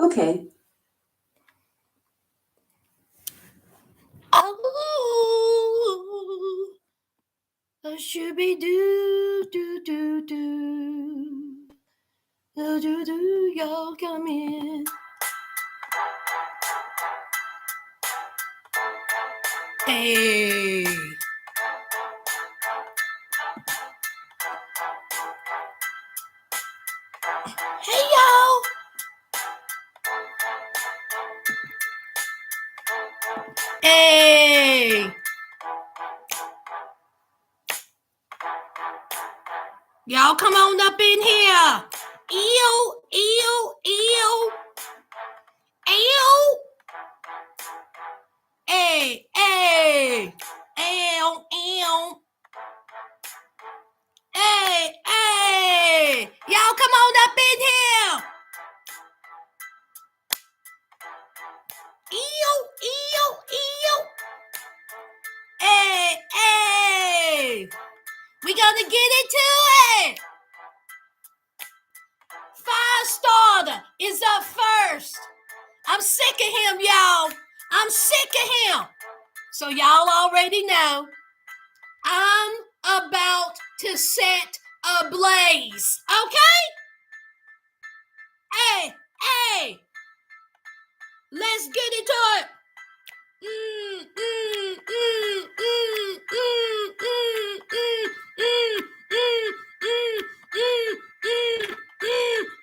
Okay. Oh, shooby doo doo doo doo doo doo, y'all come in. Hey. Hey, y'all. Hey. Y'all come on up in here. Ew, ew, ew. Ew. Hey, hey. Ew, ew. Hey, hey. Y'all come on up in here. Ew, ew, ew. Hey, hey. We gonna get into it. Five starter is up first. I'm sick of him, y'all. I'm sick of him. So y'all already know I'm about to set a blaze. Okay? Hey, hey. Let's get into it.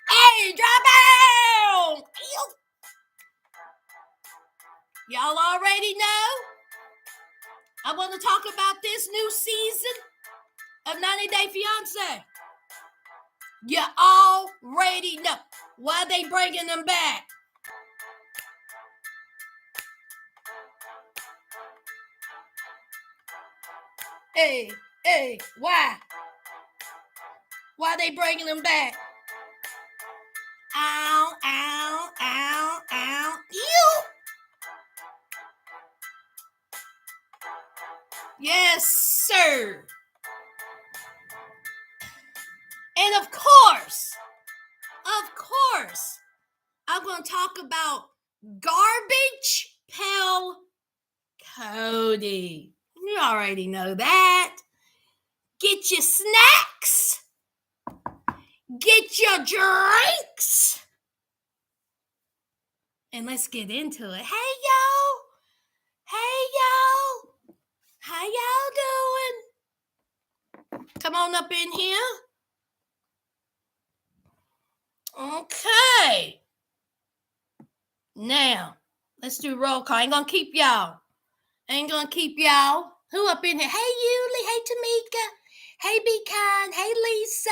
Hey, drop out! Y'all already know I want to talk about this new season of 90 Day Fiance. You already know why they bringing them back. Hey, hey, why? Why they bringing them back? Ow, ow, ow, ow. You. Yes, sir. And of course, I'm going to talk about Garbage Pail Cody. You already know that. Get your snacks. Get your drinks. And let's get into it. Hey, y'all. Hey, y'all. How y'all doing? Come on up in here. Okay. Now, let's do roll call. I ain't gonna keep y'all. Who up in here? Hey, Yuli. Hey, Tamika. Hey, Be Kind. Hey, Lisa.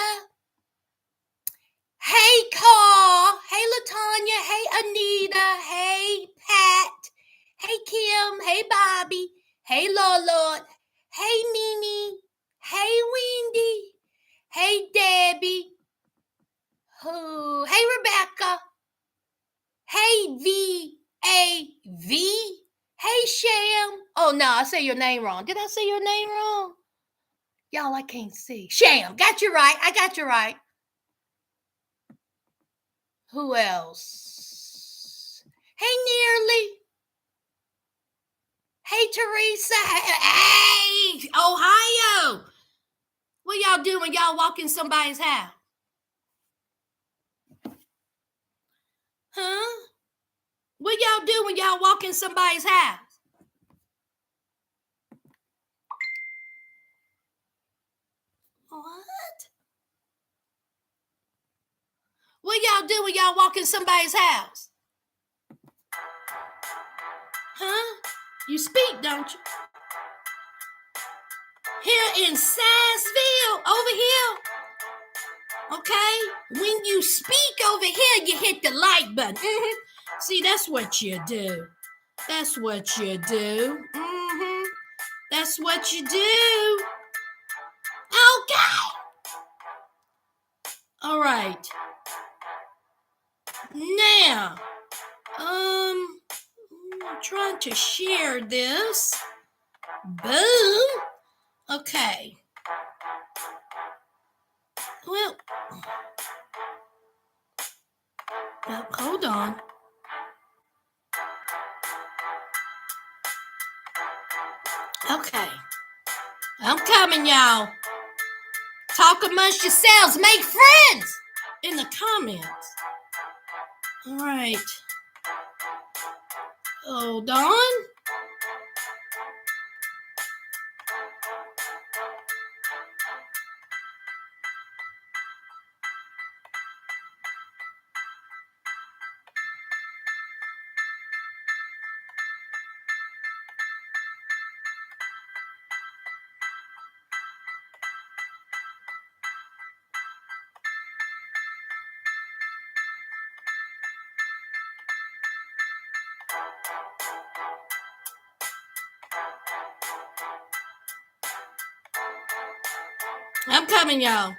Hey, Carl. Hey, LaTanya. Hey, Anita. Hey, Pat. Hey, Kim. Hey, Bobby. Hey, Lolo. Hey, Mimi. Hey, Wendy. Hey, Debbie. Who? Hey, Rebecca. Hey, V-A-V. Hey, Sham. Oh, no, I say your name wrong. Did I say your name wrong? Y'all, I can't see. Sham, got you right. I got you right. Who else? Hey, Nearly. Hey, Teresa. Hey, Ohio. What y'all do when y'all walk in somebody's house? Huh? What y'all do when y'all walk in somebody's house? What? What y'all do when y'all walk in somebody's house? Huh? You speak, don't you? Here in Sassville, over here. Okay? When you speak over here, you hit the like button. See, that's what you do. That's what you do. That's what you do. Okay. All right. Now, I'm trying to share this. Boom. Okay. Well, hold on. Okay. I'm coming, y'all. Talk amongst yourselves. Make friends in the comments. All right. Hold on. I'm coming, y'all.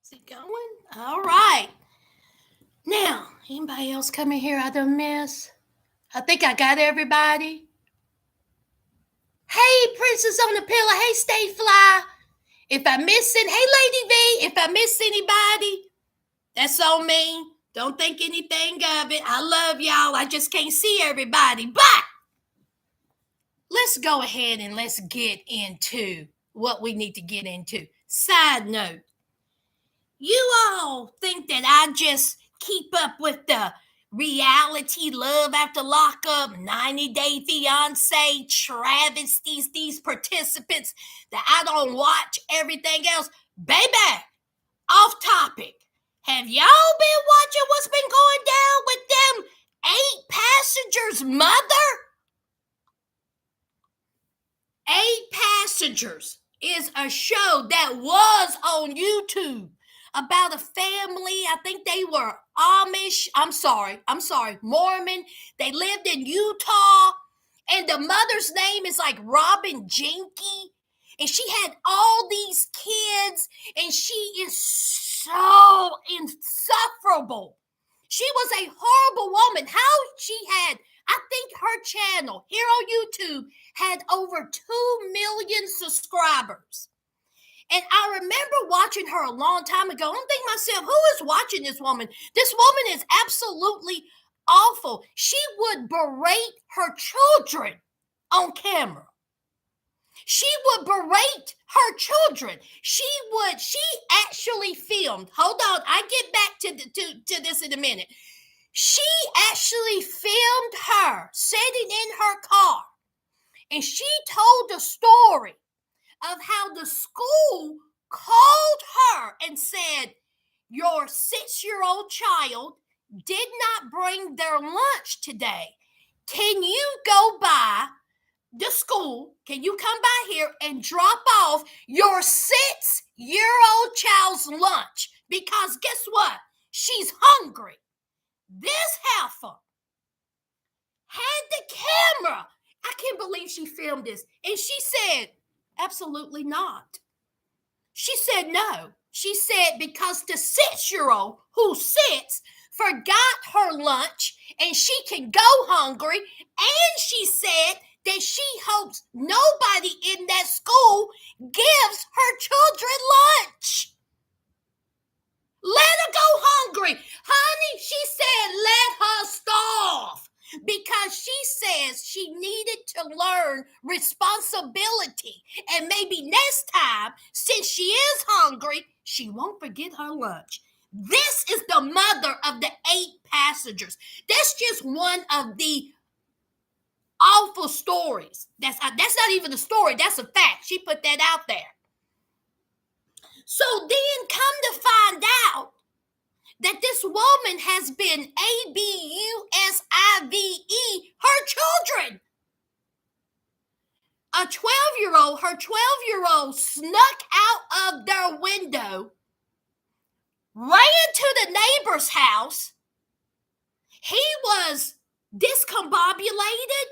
Is it going? All right. Now, anybody else coming here I done miss? I think I got everybody. Hey, Princess on the Pillow. Hey, Stay Fly. If I miss it, hey, Lady V. If I miss anybody, that's on me. Don't think anything of it. I love y'all. I just can't see everybody. But let's go ahead and let's get into what we need to get into. Side note, you all think that I just keep up with the reality love after lockup, 90-day fiance, travesties, these participants, that I don't watch everything else? Baby, off topic. Have y'all been watching what's been going down with them 8 passengers' mother? 8 Passengers is a show that was on YouTube about a family. I think they were Amish. I'm sorry, Mormon. They lived in Utah, and the mother's name is like Robin Jenke, and she had all these kids, and she is so insufferable. She was a horrible woman. How she had, I think her channel here on YouTube had over 2 million subscribers. And I remember watching her a long time ago. I'm thinking to myself, who is watching this woman? This woman is absolutely awful. She would berate her children on camera. She would berate her children. She actually filmed. Hold on, I get back to this in a minute. She actually filmed her sitting in her car, and she told the story of how the school called her and said, your 6-year-old child did not bring their lunch today. Can you go by the school? Can you come by here and drop off your 6-year-old child's lunch? Because guess what? She's hungry. This heifer had the camera. I can't believe she filmed this. And she said, absolutely not. She said no. She said because the 6-year-old who sits forgot her lunch and she can go hungry. And she said that she hopes nobody in that school gives her children lunch. Let her go hungry. Honey, she said let her starve because she says she needed to learn responsibility. And maybe next time, since she is hungry, she won't forget her lunch. This is the mother of the 8 passengers. That's just one of the awful stories. That's not even a story. That's a fact. She put that out there. So then come to find out that this woman has been ABUSIVE her children. Her 12-year-old snuck out of their window, ran to the neighbor's house. He was discombobulated.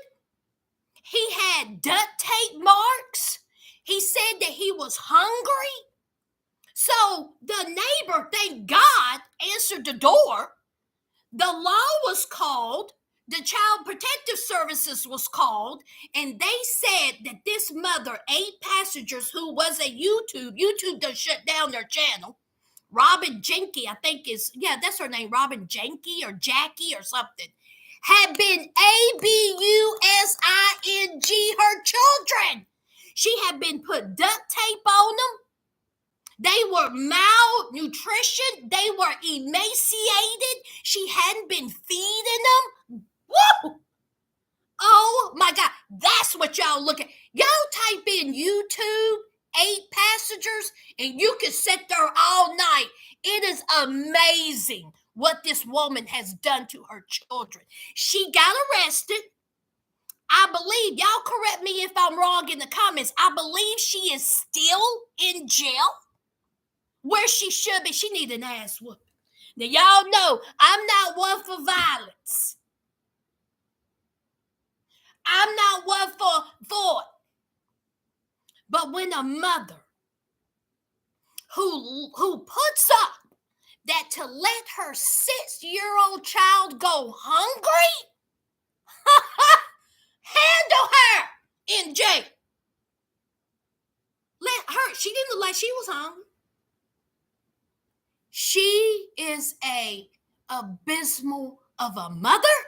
He had duct tape marks. He said that he was hungry. So the neighbor, thank God, answered the door. The law was called. The Child Protective Services was called, and they said that this mother, 8 passengers, who was a YouTube done shut down their channel. Robin Jenke, I think that's her name, Robin Jenke or Jackie or something, had been ABUSING her children. She had been put duct tape on them. They were malnutrition. They were emaciated. She hadn't been feeding them. Woo! Oh my God. That's what y'all look at. Y'all type in YouTube 8 passengers and you can sit there all night. It is amazing what this woman has done to her children. She got arrested. I believe, y'all correct me if I'm wrong in the comments, I believe she is still in jail where she should be. She need an ass whooping. Now y'all know I'm not one for violence. I'm not one for it. But when a mother who puts up that to let her 6-year-old child go hungry, handle her in jail. Let her, she didn't look like she was hungry. She is a abysmal of a mother.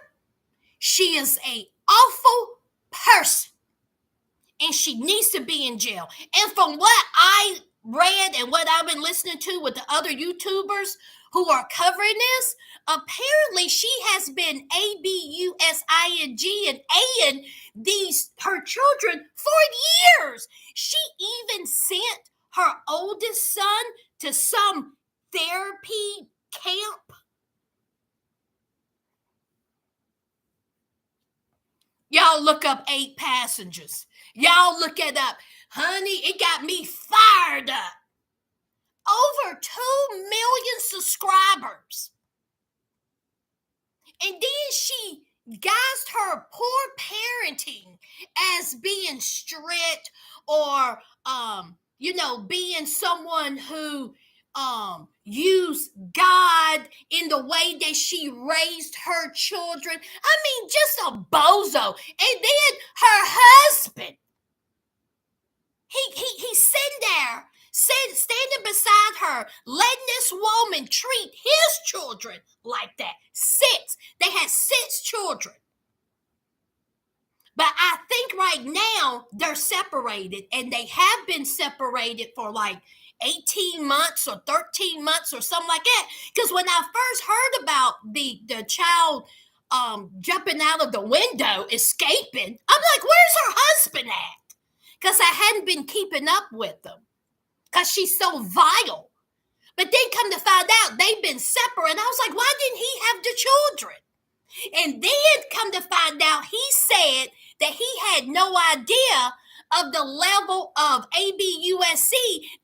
She is a awful person. And she needs to be in jail. And from what I read and what I've been listening to with the other YouTubers who are covering this, apparently she has been ABUSING and A-ing her children for years. She even sent her oldest son to some therapy camp. Y'all look up 8 passengers. Y'all look it up. Honey, it got me fired up. Over 2 million subscribers. And then she gassed her poor parenting as being strict or, being someone who used God in the way that she raised her children. I mean, just a bozo. And then her husband, he's sitting there, standing beside her, letting this woman treat his children like that. 6. They had 6 children. But I think right now they're separated, and they have been separated for like 18 months or 13 months or something like that. Because when I first heard about the child jumping out of the window, escaping, I'm like, where's her husband at? Because I hadn't been keeping up with them. Because she's so vile. But then come to find out, they've been separate. I was like, why didn't he have the children? And then come to find out, he said that he had no idea of the level of ABUSC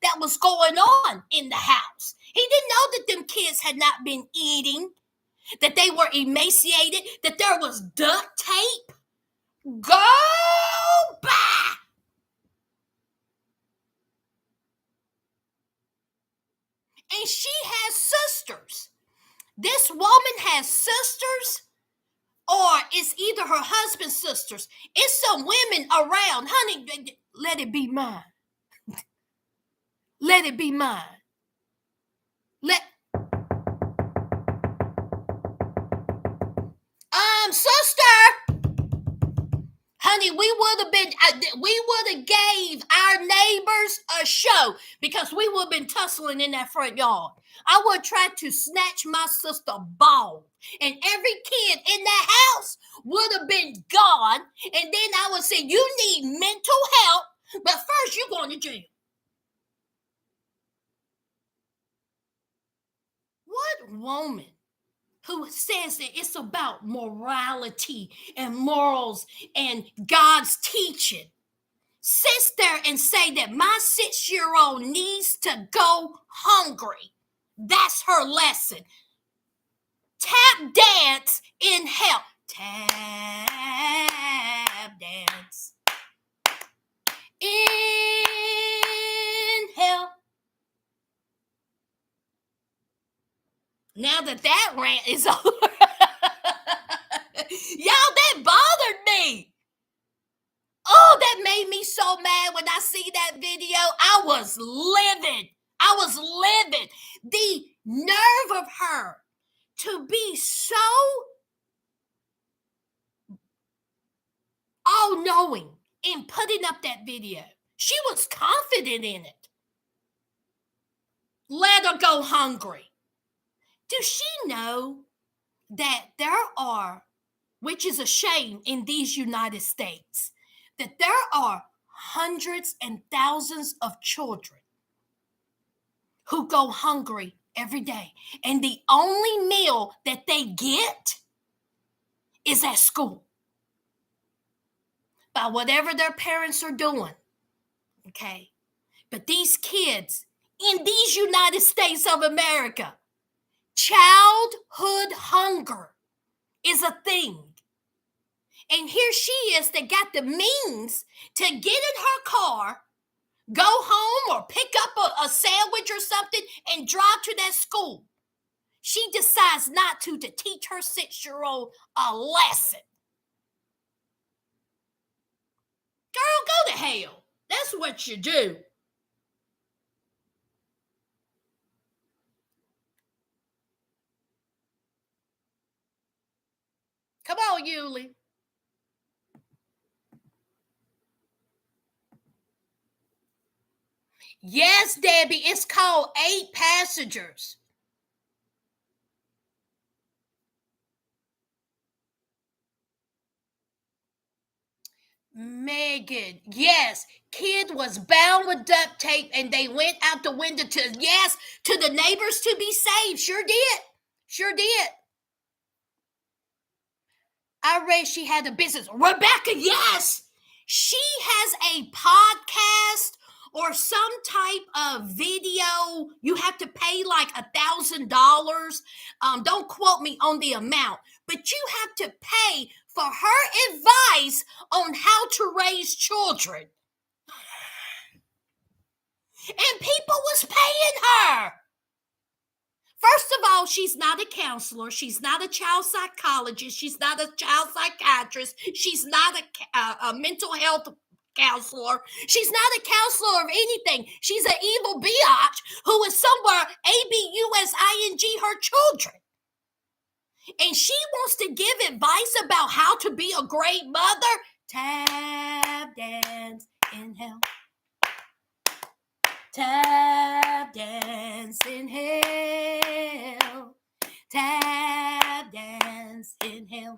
that was going on in the house. He didn't know that them kids had not been eating, that they were emaciated, that there was duct tape. Go back. And she has sisters. This woman has sisters, or it's either her husband's sisters. It's some women around. Honey, let it be mine. Let it be mine. Sister. Honey, we would have gave our neighbors a show because we would have been tussling in that front yard. I would try to snatch my sister ball, and every kid in the house would have been gone. And then I would say, you need mental help, but first you're going to jail. woman who says that it's about morality and morals and God's teaching sits there and say that my 6-year-old needs to go hungry. That's her lesson. Tap dance in hell. Tap dance in hell. Now that rant is over, y'all, that bothered me. Oh, that made me so mad when I see that video. I was livid. The nerve of her to be so all-knowing in putting up that video. She was confident in it. Let her go hungry. Does she know that there are, which is a shame in these United States, that there are hundreds and thousands of children who go hungry every day, and the only meal that they get is at school by whatever their parents are doing, okay? But these kids in these United States of America, childhood hunger is a thing. And here she is that got the means to get in her car, go home or pick up a sandwich or something and drive to that school. She decides not to teach her 6-year-old a lesson. Girl, go to hell. That's what you do. Come on, Yuli. Yes, Debbie, it's called 8 Passengers. Megan, yes, kid was bound with duct tape and they went out the window to the neighbors to be saved. Sure did. I read she had a business. Rebecca, yes, she has a podcast or some type of video. You have to pay like $1,000. Don't quote me on the amount, but you have to pay for her advice on how to raise children. And people was paying her. First of all, she's not a counselor. She's not a child psychologist. She's not a child psychiatrist. She's not a mental health counselor. She's not a counselor of anything. She's an evil biatch who is somewhere abusing her children. And she wants to give advice about how to be a great mother. Tap dance in hell. Tap dance in hell. Tap dance in hell.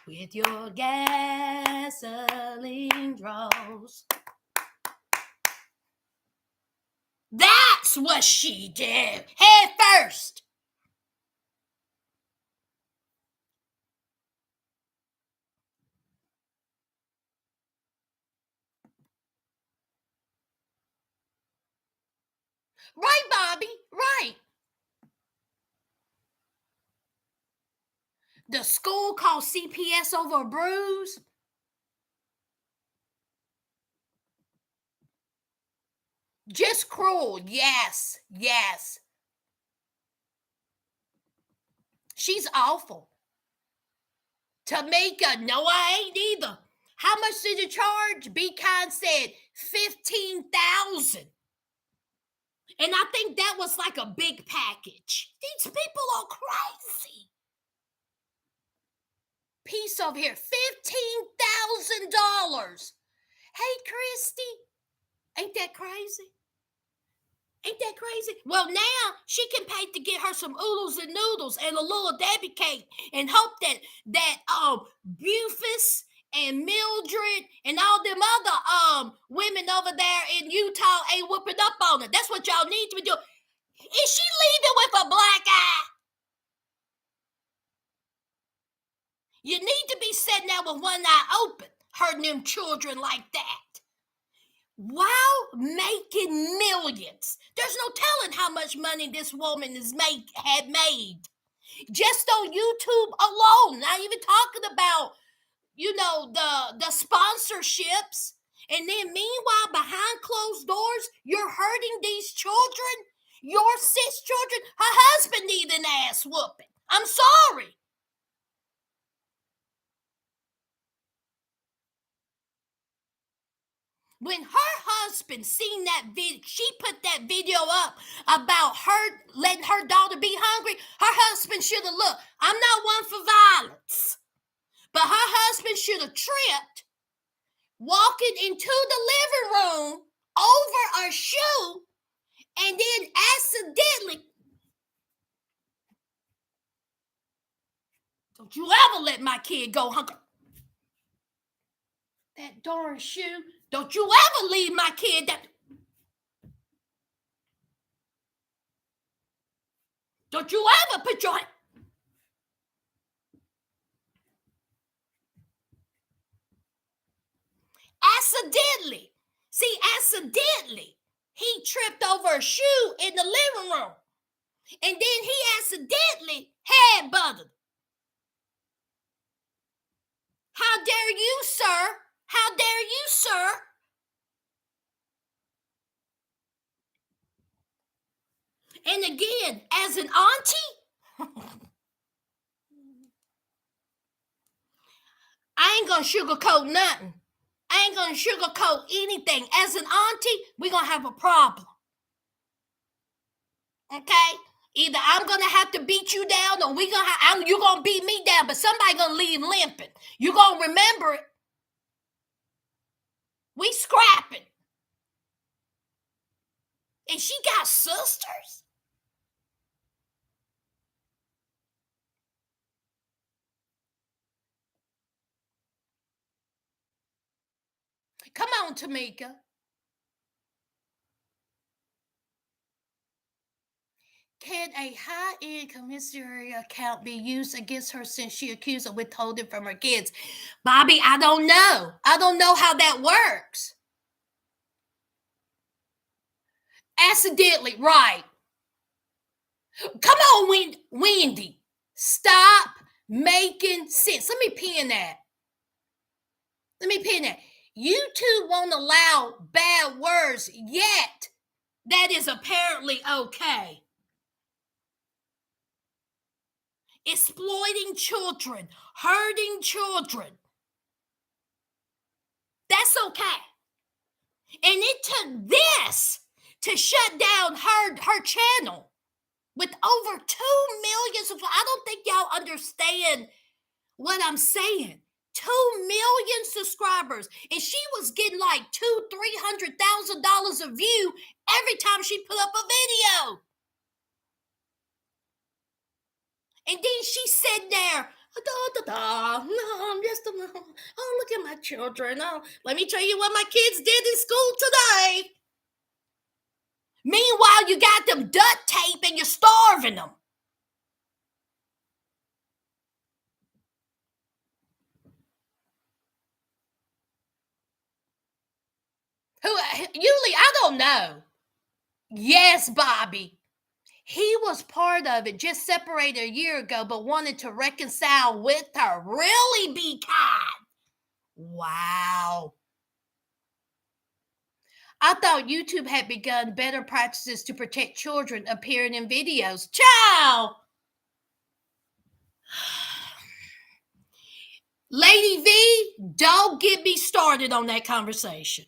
With your gasoline draws. That's what she did. Head first. Right, Bobby, right. The school called CPS over a bruise. Just cruel, yes. She's awful. Tamika, no, I ain't either. How much did you charge? Be Kind said $15,000. And I think that was like a big package. These people are crazy. Piece over here, $15,000. Hey, Christy, ain't that crazy? Well, now she can pay to get her some oodles and noodles and a little Debbie cake and hope that Bufus and Mildred and all them other women over there in Utah ain't whooping up on her. That's what y'all need to be doing. Is she leaving with a black eye? You need to be sitting there with one eye open, hurting them children like that. While making millions. There's no telling how much money this woman had made. Just on YouTube alone. Not even talking about, the sponsorships. And then meanwhile, behind closed doors, you're hurting these children. Your 6 children. Her husband needs an ass whooping. I'm sorry. When her husband seen that video, she put that video up about her letting her daughter be hungry. Her husband should have looked. I'm not one for violence, but her husband should have tripped, walking into the living room over a shoe, and then accidentally. Don't you ever let my kid go hungry. That darn shoe. Don't you ever leave my kid that. Don't you ever put your. Accidentally. See, accidentally. He tripped over a shoe in the living room. And then he accidentally headbutted. How dare you, sir? How dare you, sir? And again, as an auntie, I ain't gonna sugarcoat nothing. I ain't gonna sugarcoat anything. As an auntie, we're gonna have a problem. Okay? Either I'm gonna have to beat you down, or you're gonna beat me down, but somebody gonna leave limping. You're gonna remember it. We scrapping. And she got sisters. Come on, Tamika. Can a high-end commissary account be used against her since she accused of withholding from her kids? Bobby, I don't know. I don't know how that works. Accidentally, right. Come on, Wendy. Stop making sense. Let me pin that. YouTube won't allow bad words yet. That is apparently okay. Exploiting children, hurting children. That's okay. And it took this to shut down her channel with over 2 million subscribers. I don't think y'all understand what I'm saying. 2 million subscribers, and she was getting like $200,000-$300,000 a view every time she put up a video. And then she said there, look at my children. Let me tell you what my kids did in school today. Meanwhile, you got them duct tape and you're starving them. Usually, I don't know. Yes, Bobby. He was part of it, just separated a year ago, but wanted to reconcile with her. Really be kind. Wow. I thought YouTube had begun better practices to protect children appearing in videos. Ciao! Lady V, don't get me started on that conversation.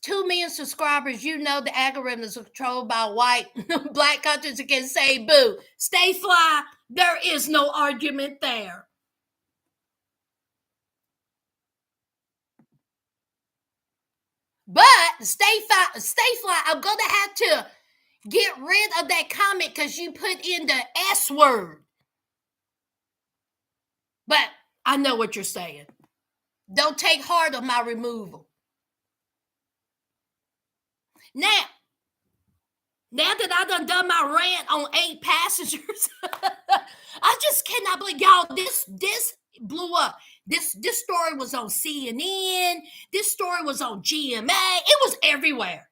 2 million subscribers, the algorithm is controlled by white, black countries that can say boo. Stay fly, there is no argument there. But stay fly, I'm going to have to get rid of that comment because you put in the S word. But I know what you're saying. Don't take heart of my removal. Now that I done my rant on 8 passengers, I just cannot believe y'all. This blew up. This story was on CNN. This story was on GMA. It was everywhere.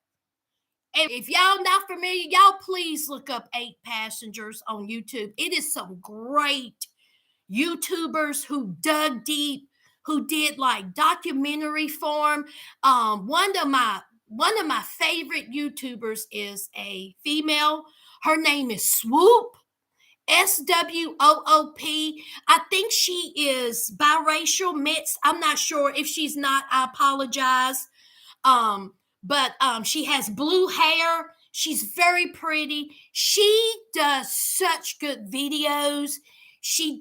And if y'all not familiar, y'all please look up 8 passengers on YouTube. It is some great YouTubers who dug deep, who did like documentary form. One of my favorite YouTubers is a female. Her name is Swoop. SWOOP. I think she is biracial, mixed. I'm not sure. If she's not, I apologize. But she has blue hair. She's very pretty. She does such good videos. She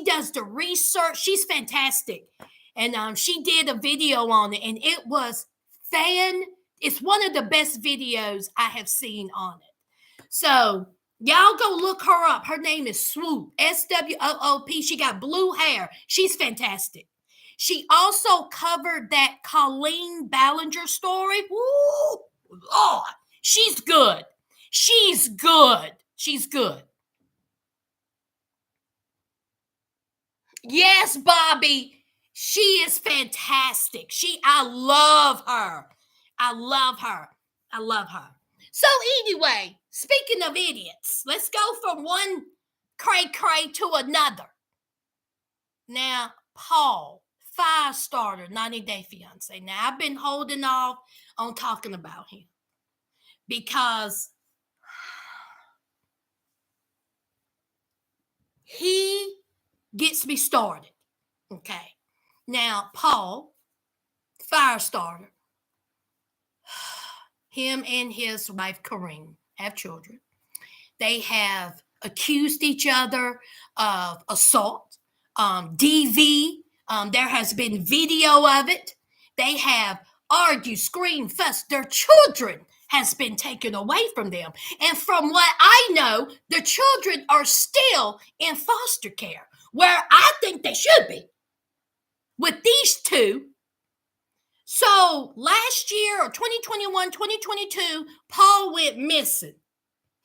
does the research. She's fantastic. And she did a video on it, and it was it's one of the best videos I have seen on it. So y'all go look her up. Her name is Swoop. SWOOP. She got blue hair. She's fantastic. She also covered that Colleen Ballinger story. Woo, Lord, she's good. She's good. She's good. Yes, Bobby. She is fantastic. I love her. I love her. I love her. So anyway, speaking of idiots, let's go from one cray to another. Now, Paul, fire starter, 90 Day Fiance. Now, I've been holding off on talking about him because he gets me started. Okay. Now, Paul, fire starter, him and his wife, Kareem, have children. They have accused each other of assault, DV. There has been video of it. They have argued, screamed, fussed. Their children has been taken away from them. And from what I know, the children are still in foster care, where I think they should be with these two. So last year, or 2021, 2022, Paul went missing.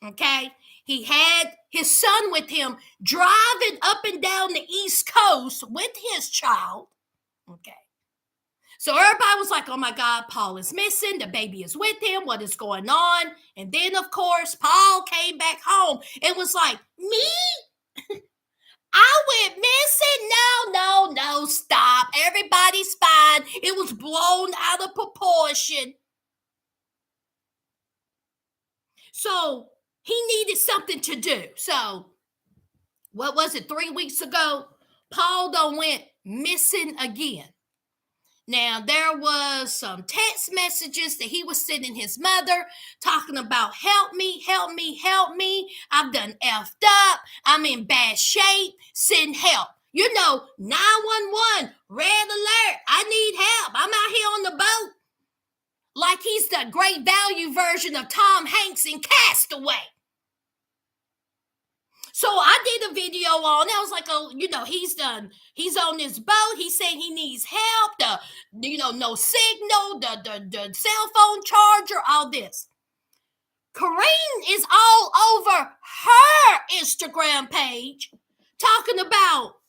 Okay. He had his son with him driving up and down the East Coast with his child. Okay. So everybody was like, oh my God, Paul is missing. The baby is with him. What is going on? And then, of course, Paul came back home and was like, me? I went missing? No, stop. Everybody's fine. It was blown out of proportion. So he needed something to do. So what was it, 3 weeks ago? Paul done went missing again. Now, there was some text messages that he was sending his mother talking about, help me, help me, help me. I've done effed up. I'm in bad shape. Send help. 911, red alert. I need help. I'm out here on the boat. Like he's the great value version of Tom Hanks in Castaway. So I did a video on it. I was like, oh, he's on this boat. He's saying he needs help. No signal, the cell phone charger, all this. Kareem is all over her Instagram page talking about,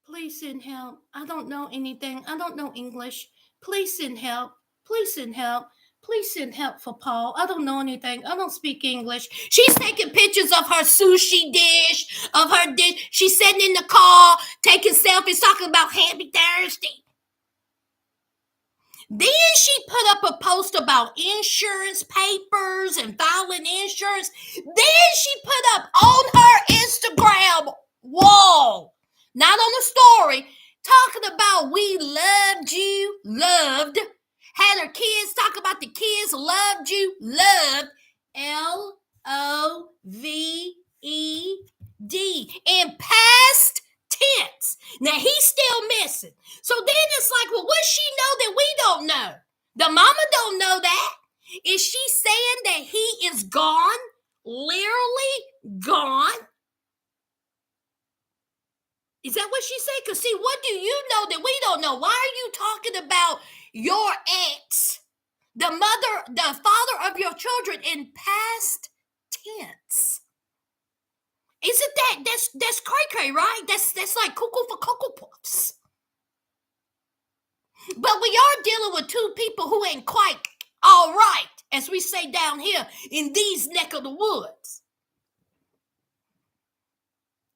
please send help. I don't know anything. I don't know English. Please send help. Please send help. Please send help for Paul. I don't know anything. I don't speak English. She's taking pictures of her sushi dish, of her dish. She's sitting in the car, taking selfies, talking about happy Thursday. Then she put up a post about insurance papers and filing insurance. Then she put up on her Instagram wall, not on the story, talking about we loved you, loved. Had her kids talk about the kids loved you, loved. LOVED in past tense. Now he's still missing. So then it's like, well, what she know that we don't know? The mama don't know that. Is she saying that he is gone? Literally gone? Is that what she said? Because see, what do you know that we don't know? Why are you talking about your ex the father of your children in past tense. Isn't that's cray-cray, right? That's like cuckoo for Cocoa Puffs. But we are dealing with two people who ain't quite all right, as we say down here in these neck of the woods.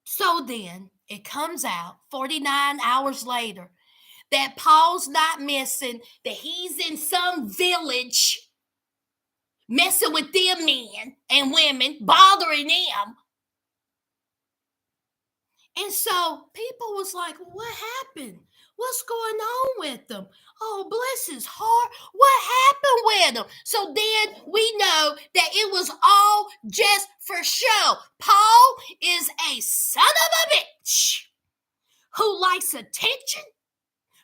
So then it comes out 49 hours later that Paul's not missing, that he's in some village messing with them men and women, bothering them. And so people was like, what happened? What's going on with them? Oh, bless his heart. What happened with them? So then we know that it was all just for show. Paul is a son of a bitch who likes attention,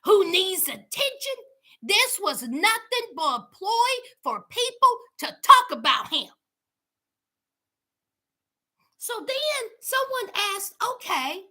who needs attention. This was nothing but a ploy for people to talk about him. So then someone asked, okay,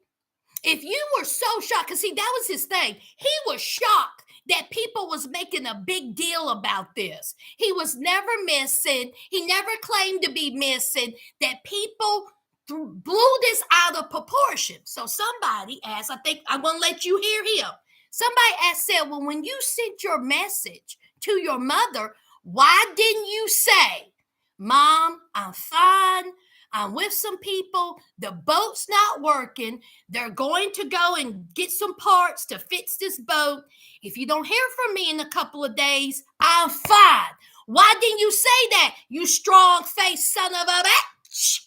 if you were so shocked, because see, that was his thing. He was shocked that people was making a big deal about this. He was never missing. He never claimed to be missing, that people blew this out of proportion. So somebody asked, I think I'm going to let you hear him. Somebody asked, said, well, when you sent your message to your mother, why didn't you say, Mom, I'm fine. I'm with some people. The boat's not working. They're going to go and get some parts to fix this boat. If you don't hear from me in a couple of days, I'm fine. Why didn't you say that, you strong-faced son of a bitch?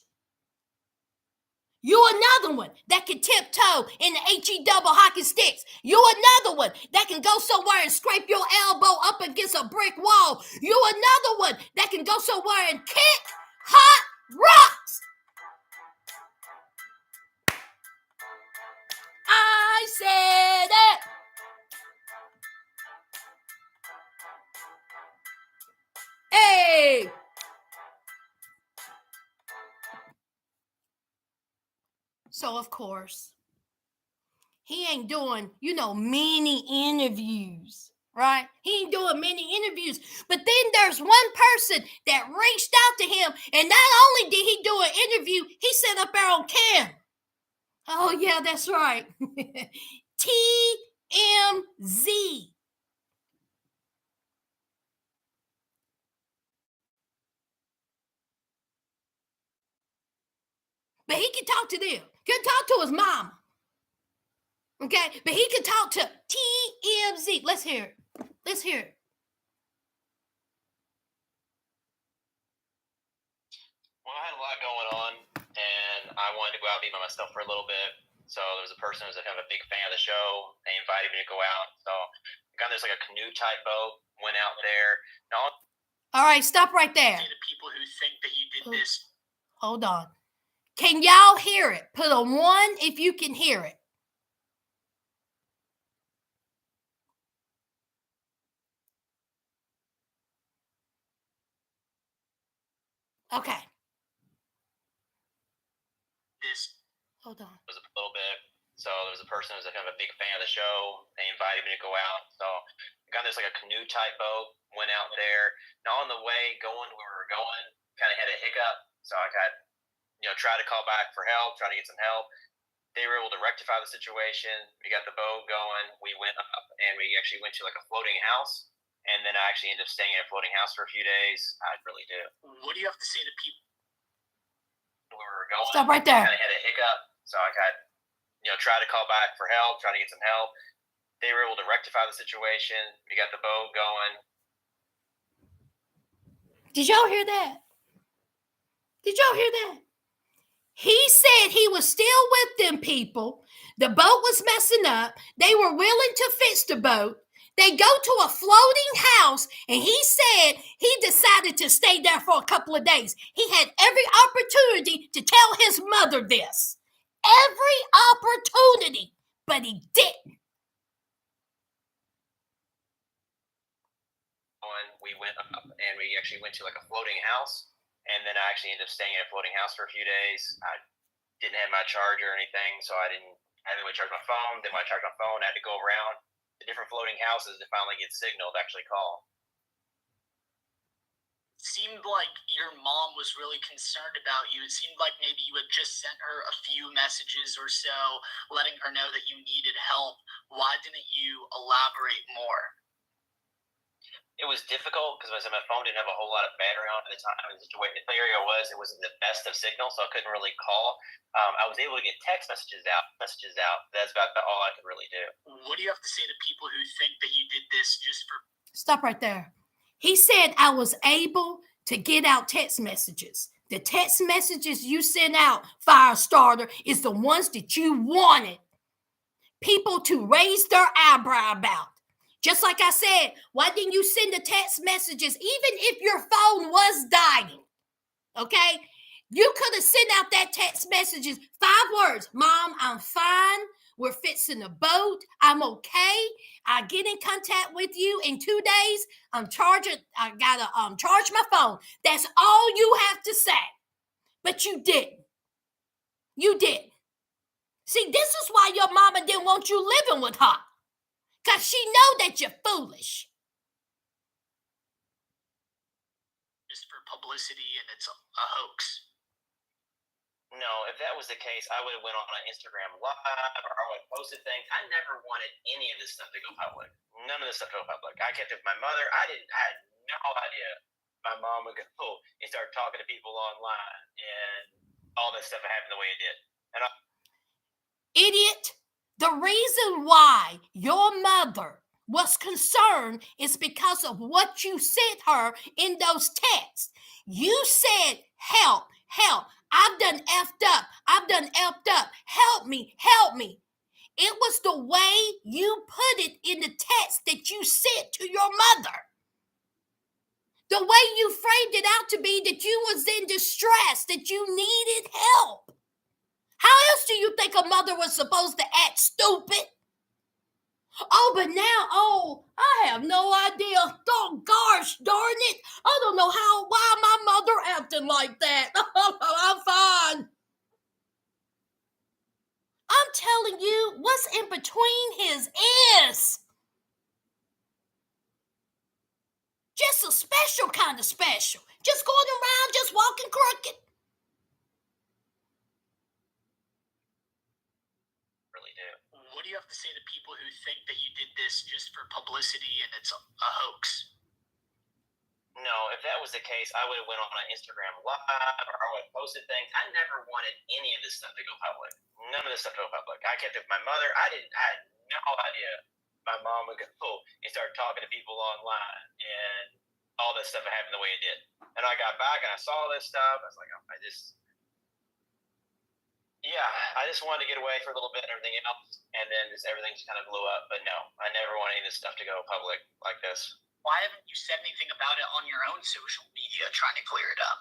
You another one that can tiptoe in the HE double hockey sticks. You another one that can go somewhere and scrape your elbow up against a brick wall. You another one that can go somewhere and kick hot rocks. I said it. Hey. So, of course, he ain't doing, many interviews, right? He ain't doing many interviews. But then there's one person that reached out to him, and not only did he do an interview, he sat up there on camera. Oh, yeah, that's right. TMZ. But he can talk to them. He can talk to his mom. Okay? But he can talk to TMZ. Let's hear it. Let's hear it. Well, I had a lot going on, and I wanted to go out and be by myself for a little bit. So there was a person who was kind of a big fan of the show. They invited me to go out. So I got this like a canoe type boat, went out there. All right, stop right there. The people who think that you did this. Hold on. Can y'all hear it? Put a 1 if you can hear it. Okay. Hold on. It was a little bit. So there was a person who was kind of a big fan of the show. They invited me to go out. So I got this like a canoe type boat, went out there. Now on the way going where we were going, kind of had a hiccup. So I got, tried to call back for help, try to get some help. They were able to rectify the situation. We got the boat going. We went up and we actually went to like a floating house. And then I actually ended up staying at a floating house for a few days. I really do. What do you have to say to people? Where we were going. Stop right there. Kind of had a hiccup. So I got, tried to call back for help, try to get some help. They were able to rectify the situation. We got the boat going. Did y'all hear that? Did y'all hear that? He said he was still with them people. The boat was messing up. They were willing to fix the boat. They go to a floating house, and he said he decided to stay there for a couple of days. He had every opportunity to tell his mother this. Every opportunity, but he didn't. We went up, and we actually went to like a floating house. And then I actually ended up staying at a floating house for a few days. I didn't have my charger or anything, so I didn't charge my phone. Then when I charged my phone, I had to go around the different floating houses to finally get signal to actually call. seemed like your mom was really concerned about you. It seemed like maybe you had just sent her a few messages or so, letting her know that you needed help. Why didn't you elaborate more? It was difficult because my phone didn't have a whole lot of battery on at the time, and the area it wasn't the best of signal, so I couldn't really call. I was able to get text messages out. That's about all I could really do. What do you have to say to people who think that you did this just for? Stop right there. He said I was able to get out text messages. The text messages you sent out, Firestarter, is the ones that you wanted people to raise their eyebrow about. Just like I said, why didn't you send the text messages even if your phone was dying? Okay? You could have sent out that text messages, 5 words. Mom, I'm fine. We're fixing a boat. I'm okay. I get in contact with you in 2 days. I gotta charge my phone. That's all you have to say. But you didn't. You didn't. See, this is why your mama didn't want you living with her. Because she know that you're foolish. Just for publicity and it's a hoax. No, if that was the case, I would have went on an Instagram live or I would have posted things. I never wanted any of this stuff to go public. None of this stuff to go public. I kept it with my mother. I had no idea my mom would go and start talking to people online and all this stuff happened the way it did. Idiot. The reason why your mother was concerned is because of what you sent her in those texts. You said, help, help. I've done effed up. Help me, help me. It was the way you put it in the text that you sent to your mother. The way you framed it out to be that you was in distress, that you needed help. How else do you think a mother was supposed to act stupid? Oh, but now, I have no idea. Oh, gosh darn it. I don't know why my mother acting like that. I'm fine. I'm telling you, what's in between his ears? Just a special kind of special. Just going around, just walking crooked. What do you have to say to people who think that you did this just for publicity and it's a hoax? No, if that was the case, I would have went on an Instagram live or I would have posted things. I never wanted any of this stuff to go public. None of this stuff to go public. I kept it with my mother. I had no idea my mom would go and start talking to people online and all this stuff happened the way it did. And I got back and I saw this stuff. I was like, I just wanted to get away for a little bit and everything else. And then everything just kind of blew up. But no, I never wanted any of this stuff to go public like this. Why haven't you said anything about it on your own social media trying to clear it up?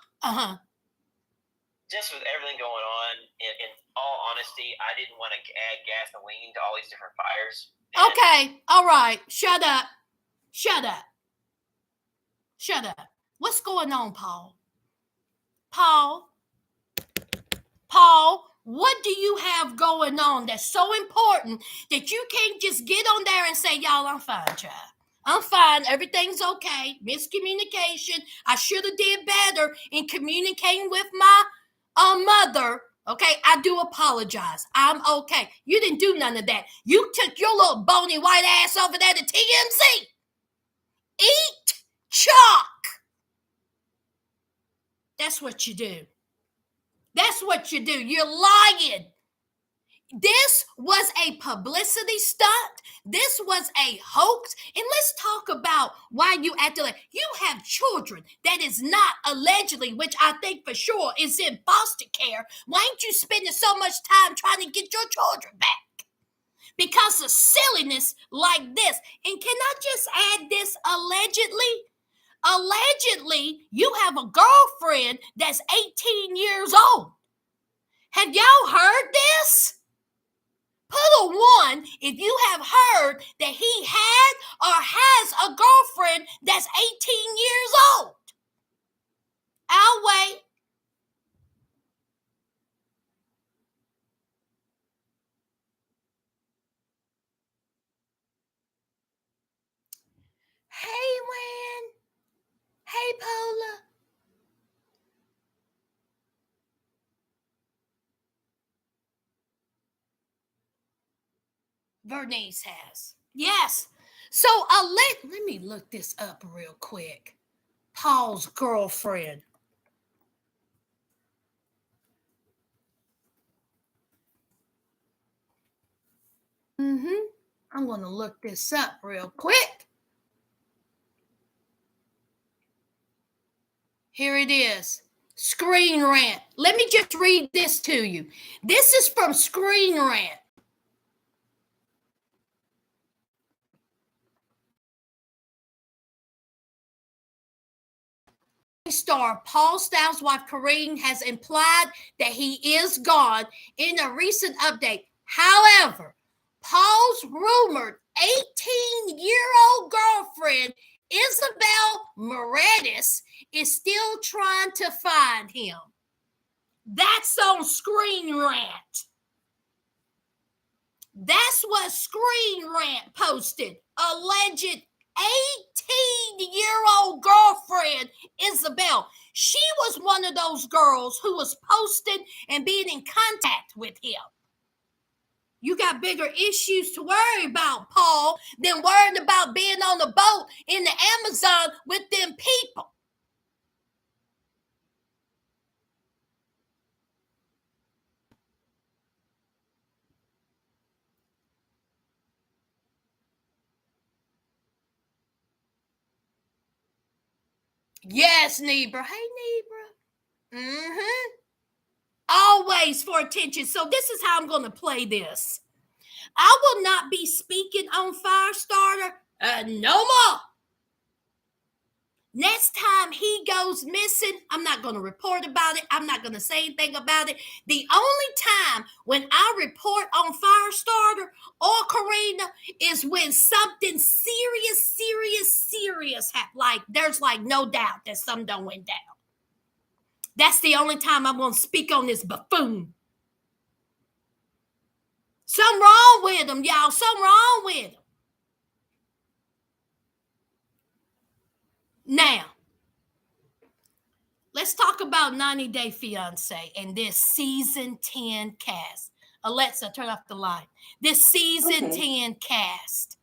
Just with everything going on, in all honesty, I didn't want to add gasoline to all these different fires. Okay, all right. Shut up. What's going on, Paul? Paul, what do you have going on that's so important that you can't just get on there and say, y'all, I'm fine, child. I'm fine. Everything's okay. Miscommunication. I should have did better in communicating with my mother. Okay, I do apologize. I'm okay. You didn't do none of that. You took your little bony white ass over there to TMZ. Eat chalk. That's what you do. You're lying. This was a publicity stunt. This was a hoax. And let's talk about why you acted like you have children that is not allegedly, which I think for sure is in foster care. Why ain't you spending so much time trying to get your children back? Because of silliness like this. And can I just add this allegedly? Allegedly, you have a girlfriend that's 18 years old. Have y'all heard this? Put a 1 if you have heard that he had or has a girlfriend that's 18 years old. I'll wait. Hey, Wan. Hey, Paula. Bernice has. Yes. So let me look this up real quick. Paul's girlfriend. I'm going to look this up real quick. Here it is. Screen Rant. Let me just read this to you. This is from Screen Rant. Star Paul Staehle's wife Corrine has implied that he is gone in a recent update. However, Paul's rumored 18-year-old girlfriend Isabel Moretis is still trying to find him. That's on Screen Rant. That's what Screen Rant posted. Alleged 18-year-old girlfriend Isabel. She was one of those girls who was posted and being in contact with him. You got bigger issues to worry about, Paul, than worrying about being on a boat in the Amazon with them people. Yes, Nebra. Hey, Nebra. Always for attention. So this is how I'm going to play this. I will not be speaking on Firestarter no more. Next time he goes missing, I'm not going to report about it. I'm not going to say anything about it. The only time when I report on Firestarter or Karina is when something serious happens. Like there's like no doubt that something done went down. That's the only time I'm going to speak on this buffoon. Something wrong with him, y'all. Something wrong with him. Now, let's talk about 90 Day Fiance and this season 10 cast. Alexa, turn off the light. This season 10 cast.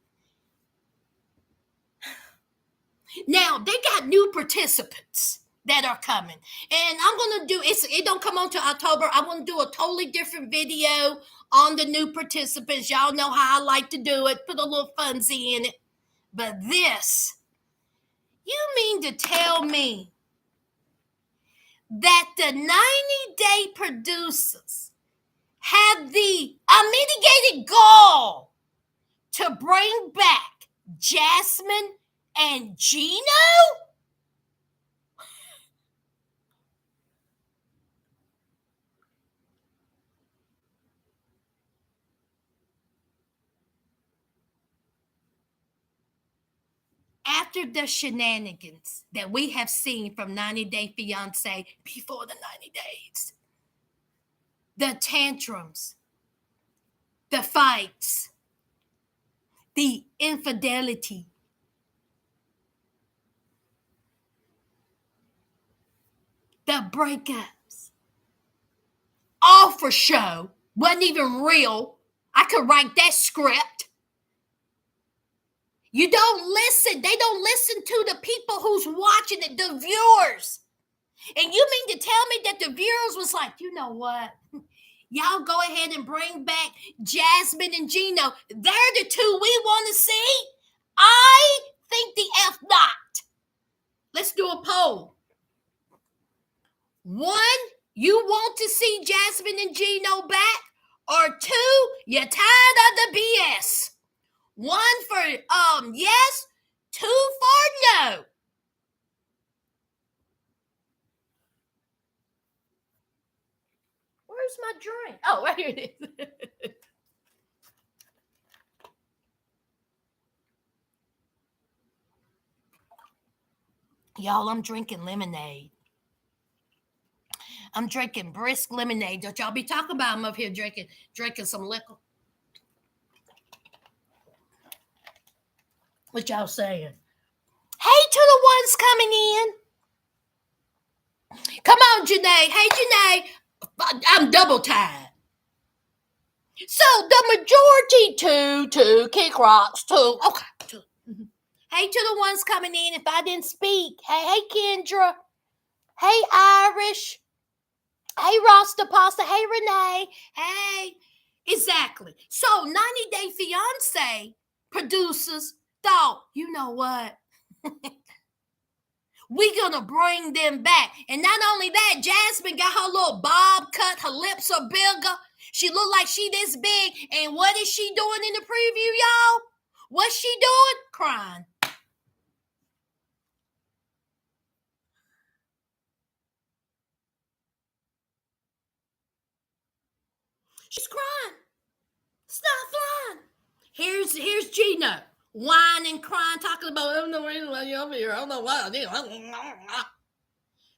Now, they got new participants that are coming. And I'm going to do, it don't come on till October. I'm going to do a totally different video on the new participants. Y'all know how I like to do it. Put a little funsy in it. But this, you mean to tell me that the 90-day producers have the unmitigated gall to bring back Jasmine and Gino? After the shenanigans that we have seen from 90 Day Fiance before the 90 days, the tantrums, the fights, the infidelity, the breakups, all for show, wasn't even real. I could write that script. You don't listen. They don't listen to the people who's watching it, the viewers. And you mean to tell me that the viewers was like, you know what? Y'all go ahead and bring back Jasmine and Gino. They're the two we want to see. I think the F not. Let's do a poll. 1, you want to see Jasmine and Gino back? Or 2, you're tired of the BS? 1 for yes, 2 for no. Where's my drink? Oh, right here it is. Y'all, I'm drinking lemonade. I'm drinking brisk lemonade. Don't y'all be talking about I'm up here drinking some liquor. What y'all saying? Hey to the ones coming in. Come on, Janae. Hey, Janae. I'm double tired. So the majority two kick rocks, two. Okay, two. Mm-hmm. Hey to the ones coming in. If I didn't speak, hey Kendra, hey Irish, hey Rasta Pasta, hey Renee, hey. Exactly. So 90 Day Fiance producers thought, you know what? We're gonna bring them back. And not only that, Jasmine got her little bob cut, her lips are bigger. She looked like she this big. And what is she doing in the preview, y'all? What's she doing? Crying. She's crying. It's not fun. Here's Gino. Whining, crying, talking about, I don't know why you're over here. I don't know why I did.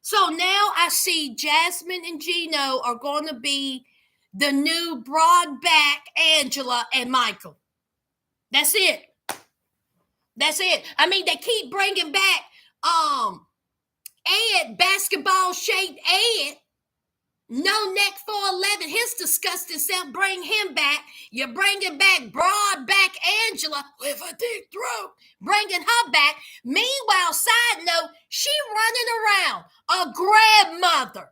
So now I see Jasmine and Gino are going to be the new broad-back Angela and Michael. That's it. That's it. I mean, they keep bringing back Ed, basketball-shaped Ed. No neck 411, his disgusting self. Bring him back. You're bringing back broad-back Angela with a deep throat. Bringing her back. Meanwhile, side note, she running around a grandmother.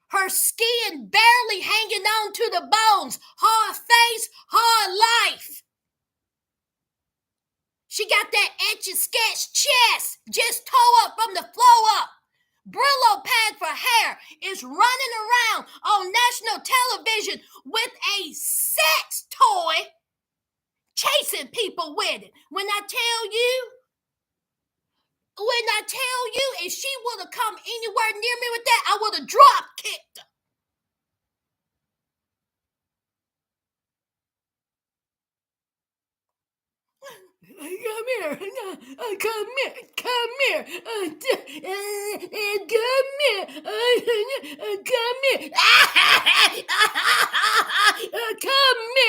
Her skin barely hanging on to the bones. Hard face, hard life. She got that etch-a-sketch chest just toe up from the floor up. Brillo pad for hair is running around on national television with a sex toy, chasing people with it. When I tell you, if she would have come anywhere near me with that, I would have drop kicked her. Come here, come here, come here,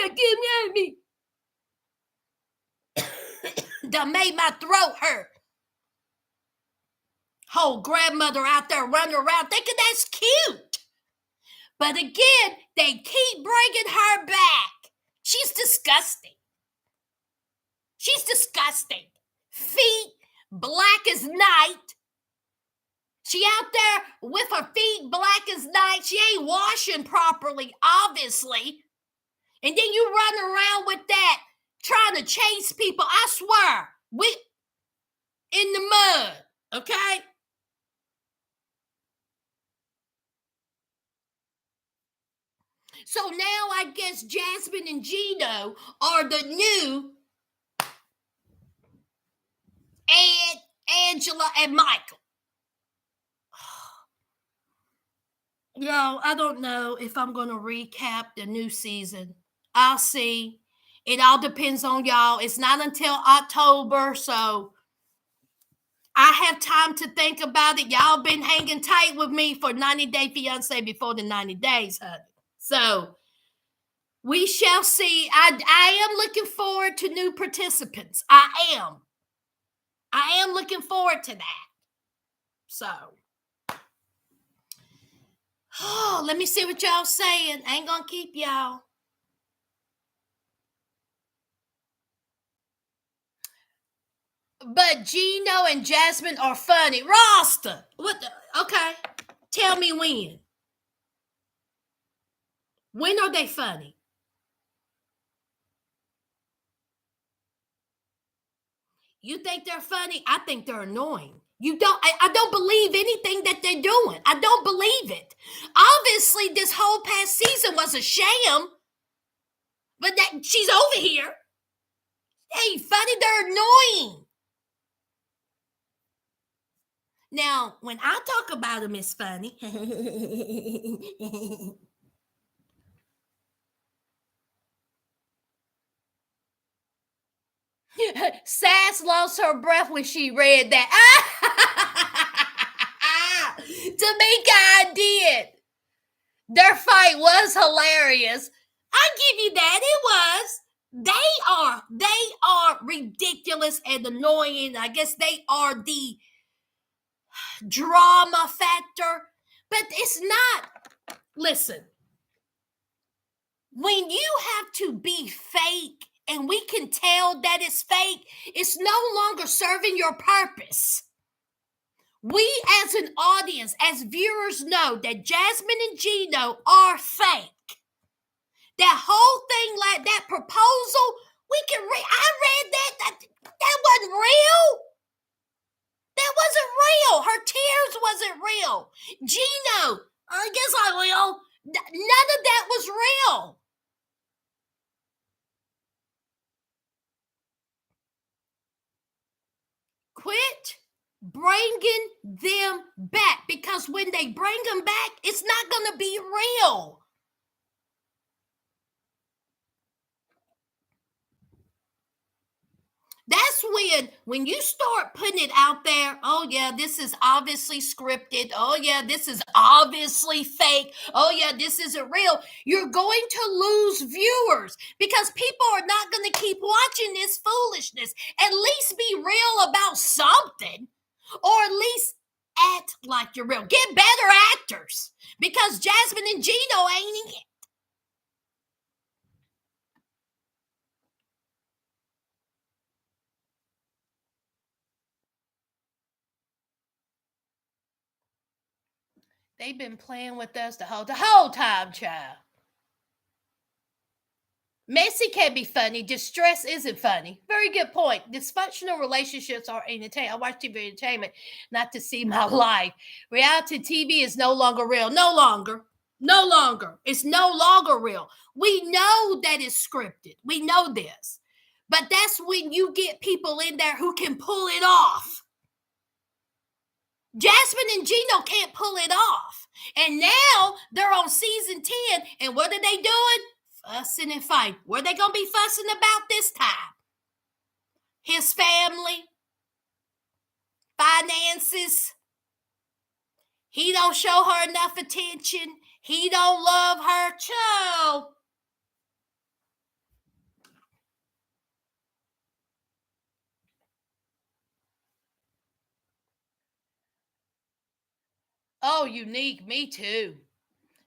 give me. That made my throat hurt. Whole grandmother out there running around thinking that's cute. But again, they keep bringing her back. She's disgusting. She's disgusting. Feet black as night. She out there with her feet black as night. She ain't washing properly, obviously. And then you run around with that trying to chase people. I swear, we in the mud, okay? So now I guess Jasmine and Gino are the new Ed, Angela, and Michael. Yo, I don't know if I'm going to recap the new season. I'll see. It all depends on y'all. It's not until October, so I have time to think about it. Y'all been hanging tight with me for 90 Day Fiance before the 90 days, honey. So we shall see. I am looking forward to new participants. I am looking forward to that. So, let me see what y'all saying. I ain't gonna keep y'all. But Gino and Jasmine are funny. Rasta. What the? Okay. Tell me when. When are they funny? You think they're funny? I think they're annoying. I don't believe anything that they're doing. I don't believe it. Obviously, this whole past season was a sham. But that she's over here. Hey, funny, they're annoying. Now, when I talk about them as funny, Sass lost her breath when she read that. Tamika, I did. Their fight was hilarious. I give you that. It was. They are ridiculous and annoying. I guess they are the drama factor, but it's not. Listen, when you have to be fake and we can tell that it's fake, it's no longer serving your purpose. We as an audience, as viewers, know that Jasmine and Gino are fake. That whole thing, like that proposal, we can read. I read that wasn't real. That wasn't real. Her tears wasn't real. Gino, I guess I will. None of that was real. Quit bringing them back, because when they bring them back, it's not going to be real. That's when you start putting it out there, oh yeah, this is obviously scripted. Oh yeah, this is obviously fake. Oh yeah, this isn't real. You're going to lose viewers because people are not going to keep watching this foolishness. At least be real about something, or at least act like you're real. Get better actors, because Jasmine and Gino ain't it. They've been playing with us the whole time, child. Messy can be funny. Distress isn't funny. Very good point. Dysfunctional relationships are entertainment. I watch TV entertainment, not to see my life. Reality TV is no longer real. No longer. No longer. It's no longer real. We know that it's scripted. We know this. But that's when you get people in there who can pull it off. Jasmine and Gino can't pull it off. And now they're on season 10. And what are they doing? Fussing and fighting. What are they going to be fussing about this time? His family, finances. He don't show her enough attention. He don't love her. Child. Oh, unique. Me too.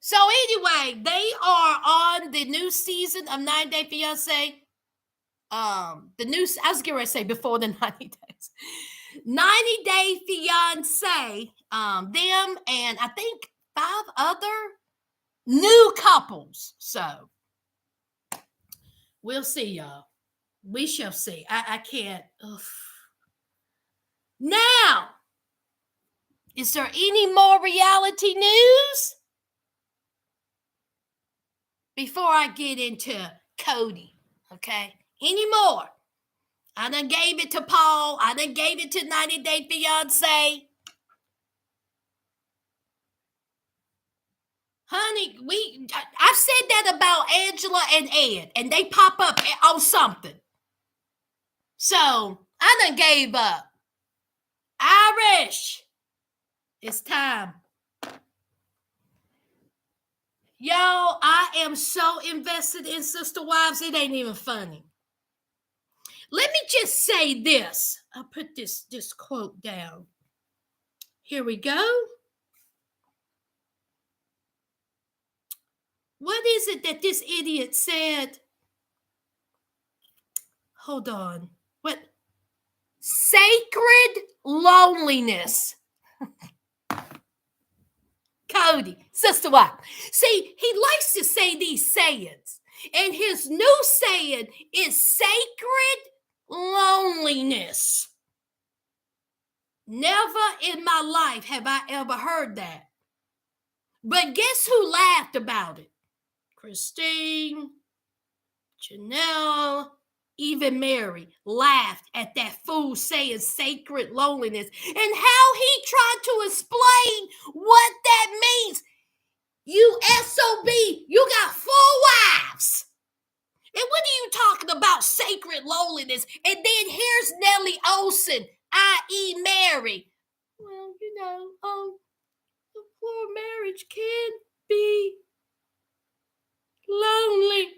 So anyway, they are on the new season of 90 Day Fiance. I was going to say before the 90 days. 90 Day Fiance, them and I think 5 other new couples. So we'll see, y'all. We shall see. I can't. Ugh. Now, is there any more reality news before I get into Cody? Okay, any more? I done gave it to Paul. I done gave it to 90 Day Fiance. Honey, I've said that about Angela and Ed, and they pop up on something. So I done gave up. Irish, it's time. Y'all, I am so invested in Sister Wives, it ain't even funny. Let me just say this. I'll put this quote down. Here we go. What is it that this idiot said? Hold on. What? Sacred loneliness. Cody, Sister Wife. See, he likes to say these sayings. And his new saying is sacred loneliness. Never in my life have I ever heard that. But guess who laughed about it? Christine, Janelle, even Mary laughed at that fool saying sacred loneliness and how he tried to explain what that means. You SOB, you got 4 wives. And what are you talking about, sacred loneliness? And then here's Nellie Olson, i.e. Mary. Well, the poor marriage can be lonely.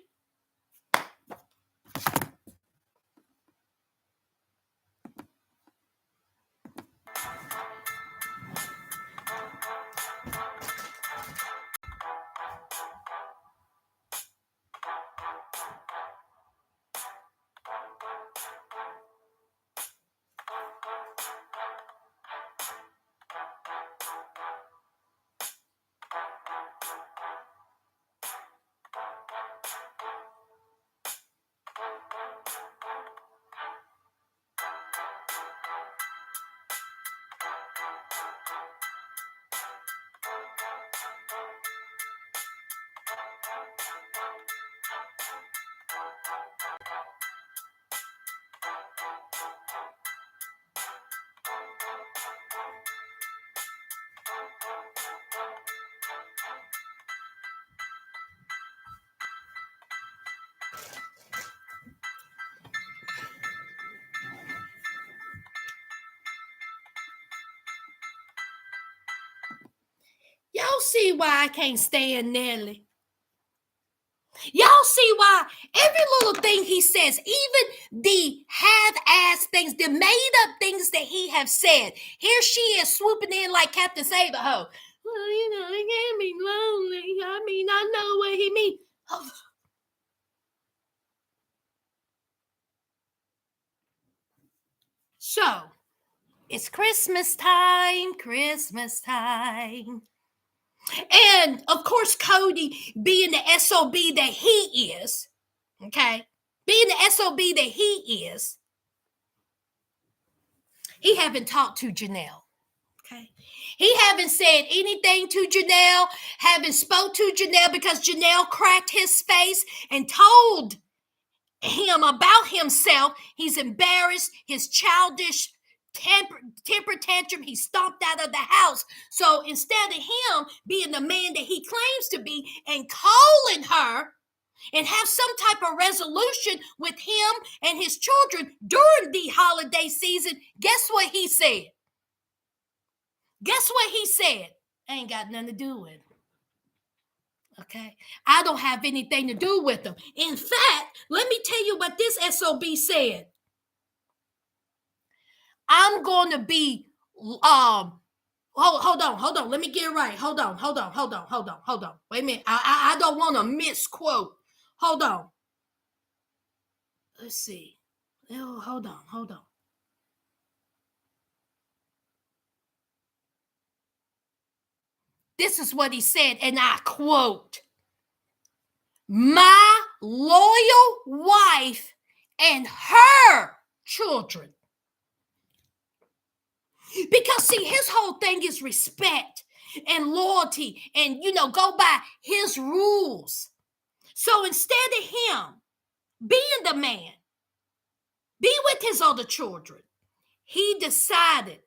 Y'all see why I can't stand Nelly? Y'all see why every little thing he says, even the half-ass things, the made-up things that he have said, here she is swooping in like Captain Saberho. Well, it can't be lonely. I mean, I know what he means. Oh. So, it's Christmas time. And, of course, Cody, being the SOB that he is, okay, being the SOB that he is, he haven't talked to Janelle. Okay. He haven't said anything to Janelle, haven't spoke to Janelle because Janelle cracked his face and told him about himself. He's embarrassed, his childish temper tantrum. He stomped out of the house. So instead of him being the man that he claims to be and calling her and have some type of resolution with him and his children during the holiday season, guess what he said? Guess what he said? I ain't got nothing to do with him. Okay? I don't have anything to do with him. In fact, let me tell you what this SOB said. I'm going to be, hold on. Let me get it right. Hold on. Wait a minute. I don't want to misquote. Hold on. Let's see. Oh, hold on. This is what he said, and I quote, "My loyal wife and her children." Because, see, his whole thing is respect and loyalty and, go by his rules. So instead of him being the man, be with his other children, he decided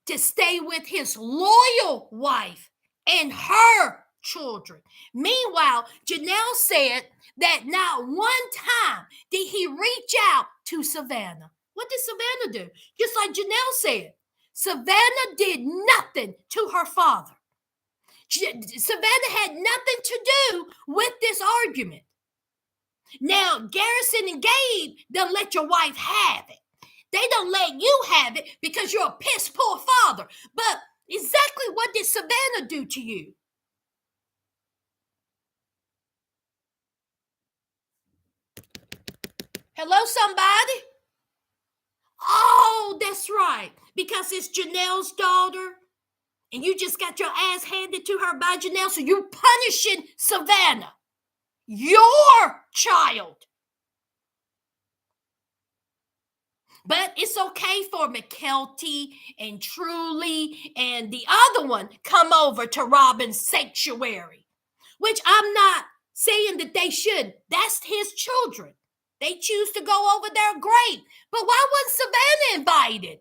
to stay with his loyal wife and her children. Meanwhile, Janelle said that not one time did he reach out to Savannah. What did Savannah do? Just like Janelle said, Savannah did nothing to her father. Savannah had nothing to do with this argument. Now, Garrison and Gabe don't let your wife have it. They don't let you have it because you're a piss poor father. But exactly what did Savannah do to you? Hello, somebody? Oh, that's right. Because it's Janelle's daughter and you just got your ass handed to her by Janelle, so you're punishing Savannah, your child. But it's okay for McKelty and Truly and the other one come over to Robin's sanctuary, which I'm not saying that they should. That's his children. They choose to go over there, great. But why wasn't Savannah invited?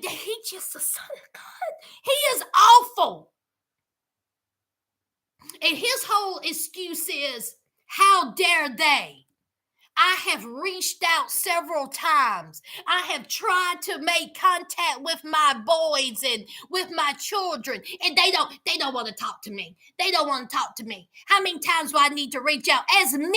He's just a son of God. He is awful. And his whole excuse is, how dare they? I have reached out several times. I have tried to make contact with my boys and with my children, and they don't want to talk to me. They don't want to talk to me. How many times do I need to reach out? As many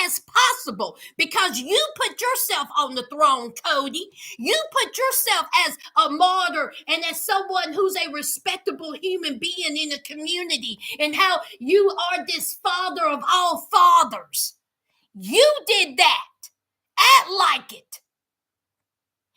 as possible, because you put yourself on the throne, Cody. You put yourself as a martyr and as someone who's a respectable human being in the community, and how you are this father of all fathers. You did that. Act like it.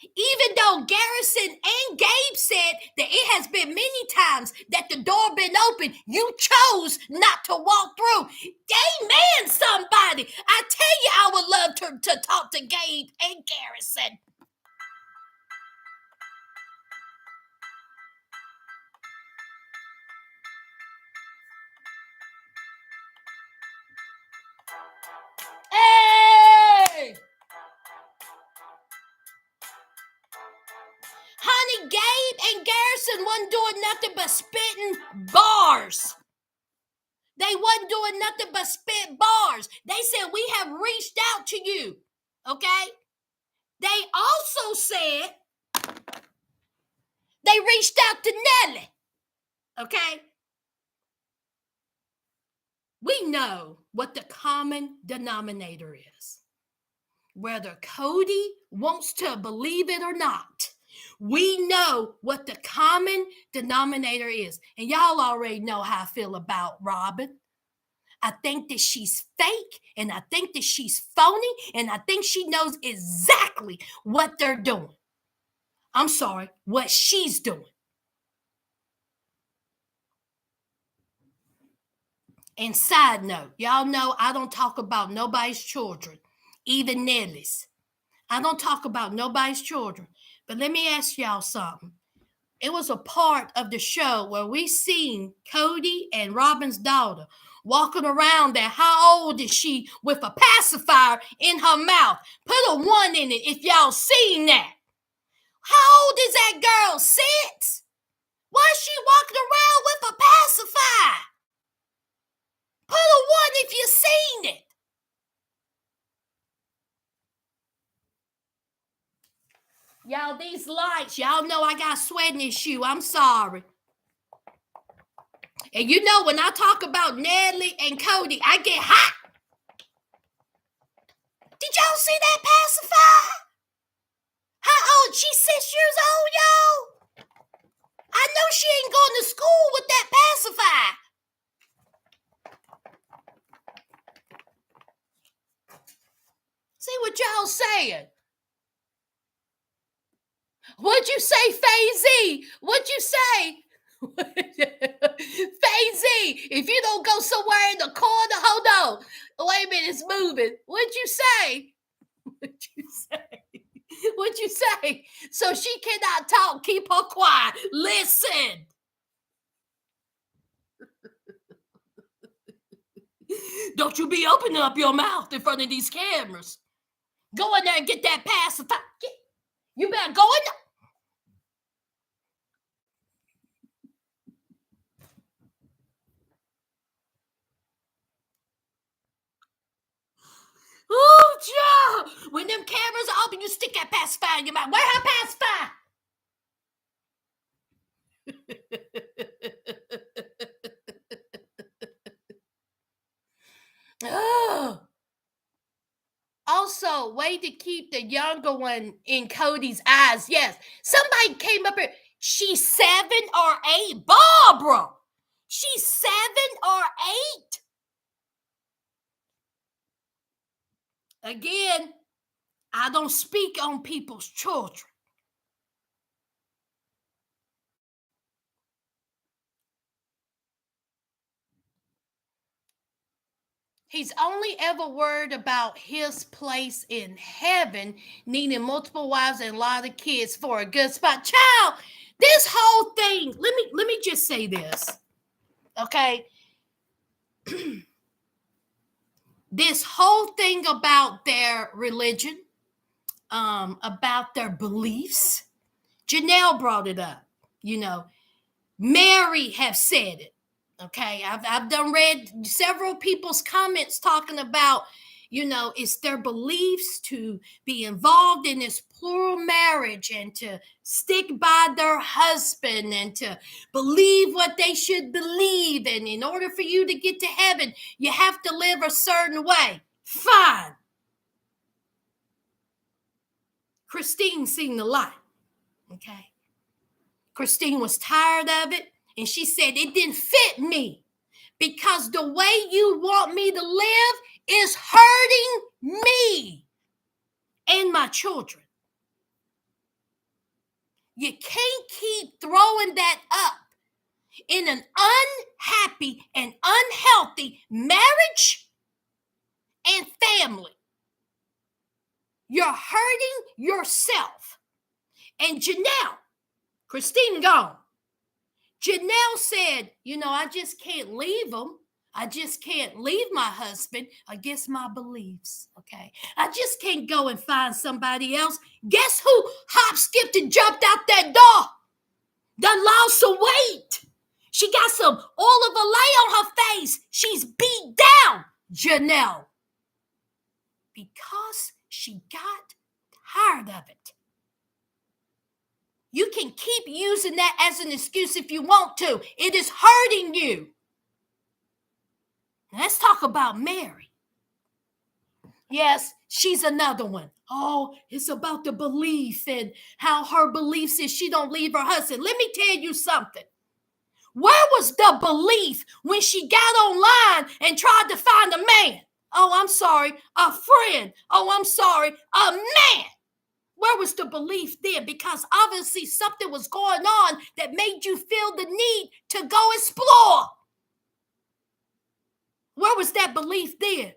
Even though Garrison and Gabe said that it has been many times that the door been open, you chose not to walk through. Amen, somebody. I tell you, I would love to talk to Gabe and Garrison. Hey! Honey, Gabe and Garrison wasn't doing nothing but spitting bars. They wasn't doing nothing but spit bars. They said, we have reached out to you. Okay? They also said they reached out to Nelly. Okay? We know what the common denominator is. Whether Cody wants to believe it or not, we know what the common denominator is. And y'all already know how I feel about Robin. I think that she's fake, and I think that she's phony, and I think she knows exactly what they're doing. I'm sorry, what she's doing. And side note, y'all know I don't talk about nobody's children, even Nellie's. I don't talk about nobody's children. But let me ask y'all something. It was a part of the show where we seen Cody and Robin's daughter walking around there. How old is she with a pacifier in her mouth? Put a 1 in it if y'all seen that. How old is that girl? 6? Why is she walking around with a pacifier? Put a 1 if you seen it. Y'all, these lights, y'all know I got sweat in this shoe. I'm sorry. And you know, when I talk about Natalie and Cody, I get hot. Did y'all see that pacifier? How old? She's 6 years old, y'all. I know she ain't going to school with that pacifier. See what y'all saying? What'd you say, Faye? What'd you say? Faye, if you don't go somewhere in the corner, hold on. Wait a minute, it's moving. What'd you say? What'd you say? What'd you say? So she cannot talk. Keep her quiet. Listen. Don't you be opening up your mouth in front of these cameras. Go in there and get that pacifier. You better go in there. Oh, Joe! When them cameras are open, you stick that pacifier in your mouth. Where her pacifier? Oh. Also, way to keep the younger one in Cody's eyes. Yes, somebody came up here. She's 7 or 8. Barbara! She's 7 or 8. Again, I don't speak on people's children. He's only ever worried about his place in heaven, needing multiple wives and a lot of kids for a good spot. Child, this whole thing, let me just say this, okay? This whole thing about their religion, about their beliefs, Janelle brought it up. You know, Mary have said it. Okay, I've done read several people's comments talking about, you know, it's their beliefs to be involved in this plural marriage and to stick by their husband and to believe what they should believe. And in order for you to get to heaven, you have to live a certain way. Fine. Christine seen the light. Okay. Christine was tired of it. And she said, it didn't fit me because the way you want me to live is hurting me and my children. You can't keep throwing that up in an unhappy and unhealthy marriage and family. You're hurting yourself. And Janelle, Christine gone. Janelle said, you know, I just can't leave him. I just can't leave my husband against my beliefs, okay? I just can't go and find somebody else. Guess who hop, skipped, and jumped out that door? Done lost some weight. She got some oil of Olay on her face. She's beat down, Janelle. Because she got tired of it. You can keep using that as an excuse if you want to. It is hurting you. Let's talk about Mary. Yes, she's another one. Oh, it's about the belief and how her beliefs is she don't leave her husband. Let me tell you something. Where was the belief when she got online and tried to find a man? Oh, I'm sorry, a friend. Oh, I'm sorry, a man. Where was the belief then? Because obviously something was going on that made you feel the need to go explore. Where was that belief then?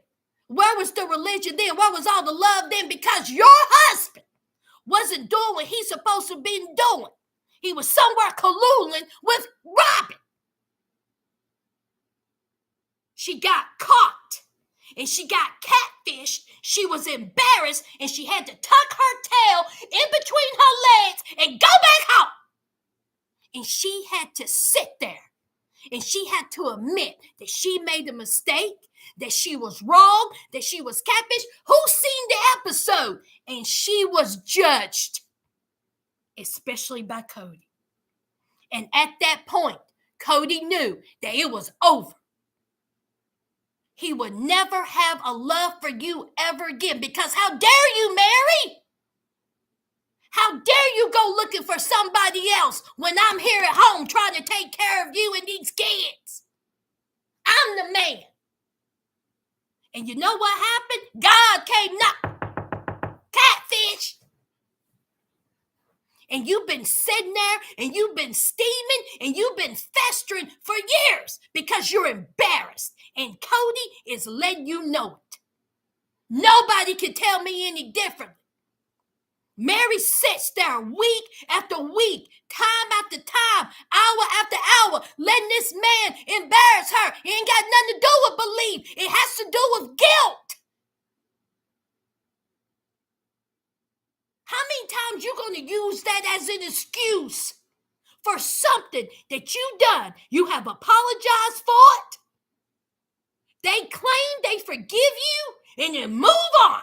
Where was the religion then? Where was all the love then? Because your husband wasn't doing what he's supposed to be doing. He was somewhere colluding with Robin. She got caught and she got catfished. She was embarrassed and she had to tuck her tail in between her legs and go back home. And she had to sit there and she had to admit that she made a mistake, that she was wrong, that she was catfished. Who's seen the episode? And she was judged, especially by Cody. And at that point, Cody knew that it was over. He would never have a love for you ever again because how dare you, Mary? How dare you go looking for somebody else when I'm here at home trying to take care of you and these kids? I'm the man. And you know what happened? God came knock. Catfish. And you've been sitting there and you've been steaming and you've been festering for years because you're embarrassed. And Cody is letting you know it. Nobody can tell me any different. Mary sits there week after week, time after time, hour after hour, letting this man embarrass her. It ain't got nothing to do with belief. It has to do with guilt. How many times you going to use that as an excuse for something that you done? You have apologized for it. They claim they forgive you and then move on.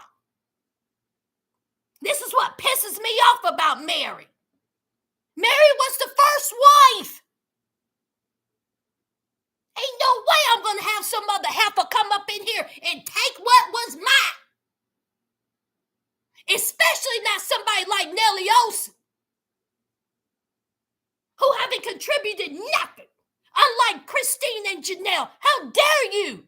This is what pisses me off about Mary. Mary was the first wife. Ain't no way I'm going to have some other heifer come up in here and take what was mine. Especially not somebody like Nellie Olson, who haven't contributed nothing. Unlike Christine and Janelle. How dare you?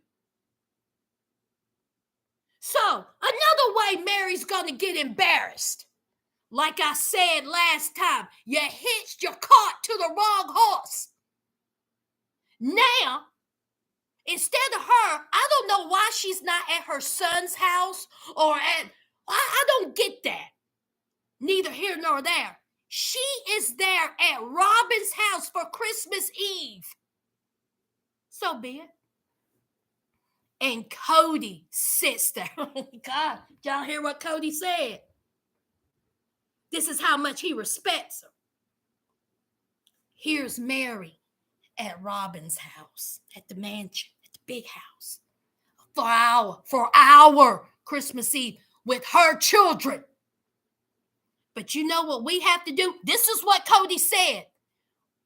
So, another way Mary's going to get embarrassed. Like I said last time, you hitched your cart to the wrong horse. Now, instead of her, I don't know why she's not at her son's house or at, I don't get that. Neither here nor there. She is there at Robin's house for Christmas Eve. So be it. And Cody sits there. Oh my God, y'all hear what Cody said? This is how much he respects her. Here's Mary at Robin's house, at the mansion, at the big house, for our Christmas Eve with her children. But you know what we have to do? This is what Cody said.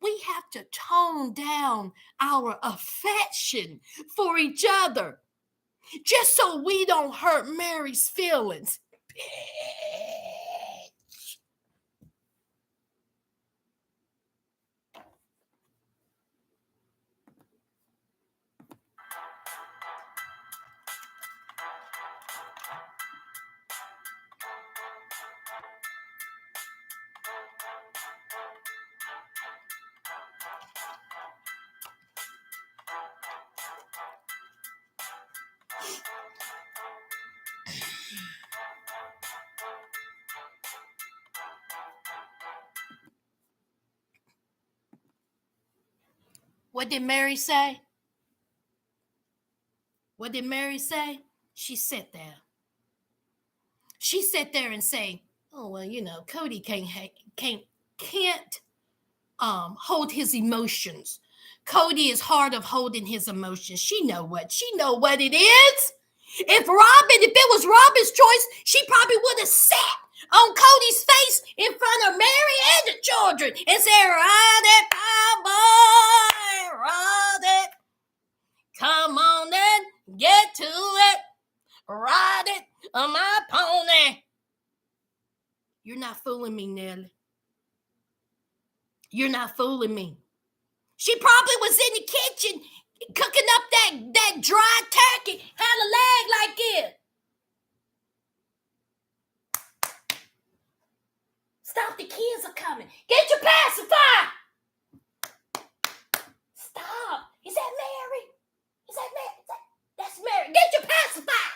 We have to tone down our affection for each other, just so we don't hurt Mary's feelings. What did Mary say? What did Mary say? She sat there. She sat there and say, "Oh well, you know, Cody can't hold his emotions. Cody is hard of holding his emotions." She know what it is. If it was Robin's choice, she probably would have sat on Cody's face in front of Mary and the children and say, ride it, cowboy, ride it. Come on then, get to it. Ride it on my pony. You're not fooling me, Nellie. You're not fooling me. She probably was in the kitchen cooking up that dry turkey, had a leg like it. Stop, the kids are coming. Get your pacifier. Stop. Is that Mary? Is that Mary? That's Mary. Get your pacifier.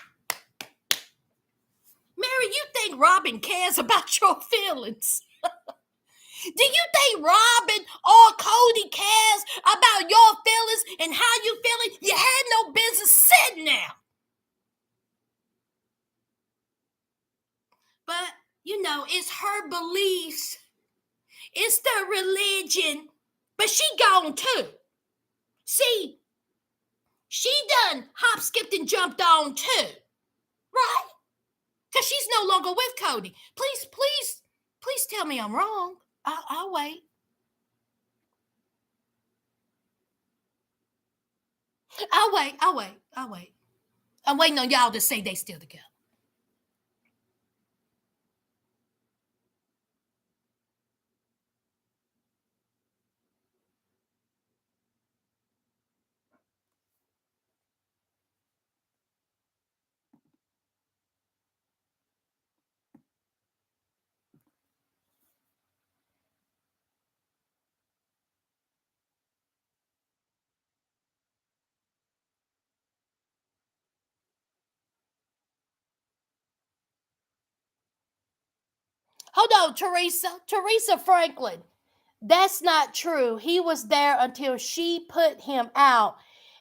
Mary, you think Robin cares about your feelings? Do you think Robin or Cody cares about your feelings and how you feeling? You had no business sitting there. But, it's her beliefs. It's the religion. But she gone too. See, she done hop, skipped, and jumped on too. Right? Because she's no longer with Cody. Please tell me I'm wrong. I'll wait. I'll wait. I'm waiting on y'all to say they still together. Hold on, Teresa Franklin. That's not true. He was there until she put him out.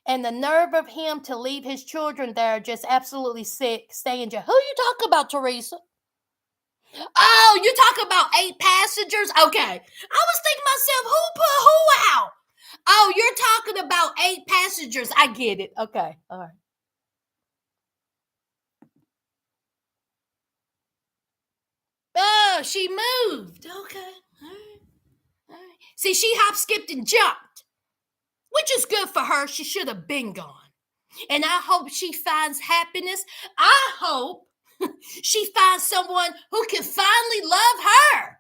And the nerve of him to leave his children there, just absolutely sick. Stay in jail. Who you talking about, Teresa? Oh, you talking about 8 passengers? Okay. I was thinking myself, who put who out? Oh, you're talking about 8 passengers. I get it. Okay. All right. Oh, she moved. Okay. All right. See, she hop, skipped, and jumped, which is good for her. She should have been gone. And I hope she finds happiness. I hope she finds someone who can finally love her.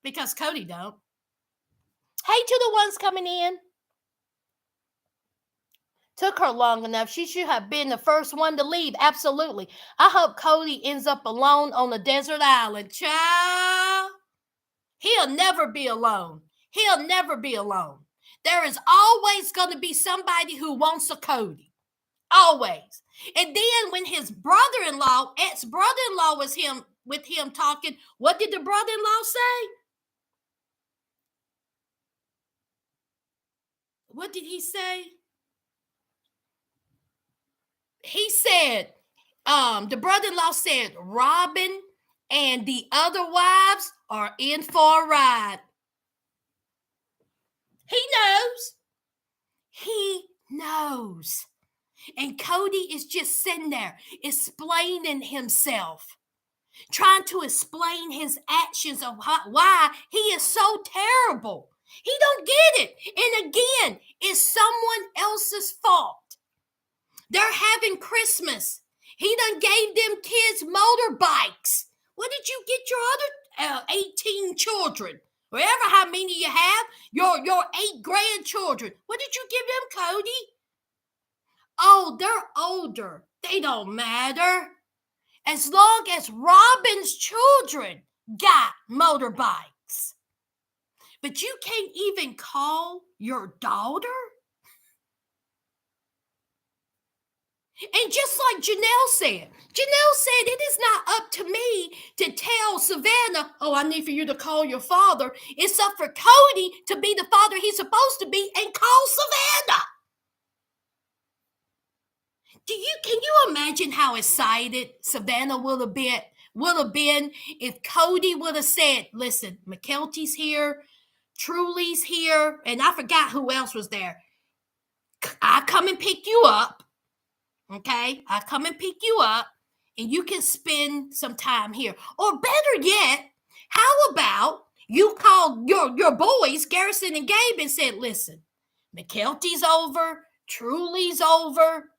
Because Cody don't. Hey to the ones coming in. Took her long enough. She should have been the first one to leave. Absolutely. I hope Cody ends up alone on a desert island. Child. He'll never be alone. He'll never be alone. There is always going to be somebody who wants a Cody. Always. And then when his brother-in-law, ex-brother-in-law was with him talking, what did the brother-in-law say? What did he say? He said, the brother-in-law said, Robin and the other wives are in for a ride. He knows. He knows. And Cody is just sitting there explaining himself, trying to explain his actions of why he is so terrible. He don't get it. And again, it's someone else's fault. They're having Christmas. He done gave them kids motorbikes. What did you get your other 18 children? Wherever how many you have, your 8 grandchildren. What did you give them, Cody? Oh, they're older. They don't matter. As long as Robin's children got motorbikes. But you can't even call your daughter? And just like Janelle said it is not up to me to tell Savannah, oh, I need for you to call your father. It's up for Cody to be the father he's supposed to be and call Savannah. Can you imagine how excited Savannah would have been if Cody would have said, listen, McKelty's here, Truly's here, and I forgot who else was there. I come and pick you up. Okay, I come and pick you up and you can spend some time here. Or better yet, how about You called your boys, Garrison and Gabe, and said, listen, McKelty's over, Truly's over,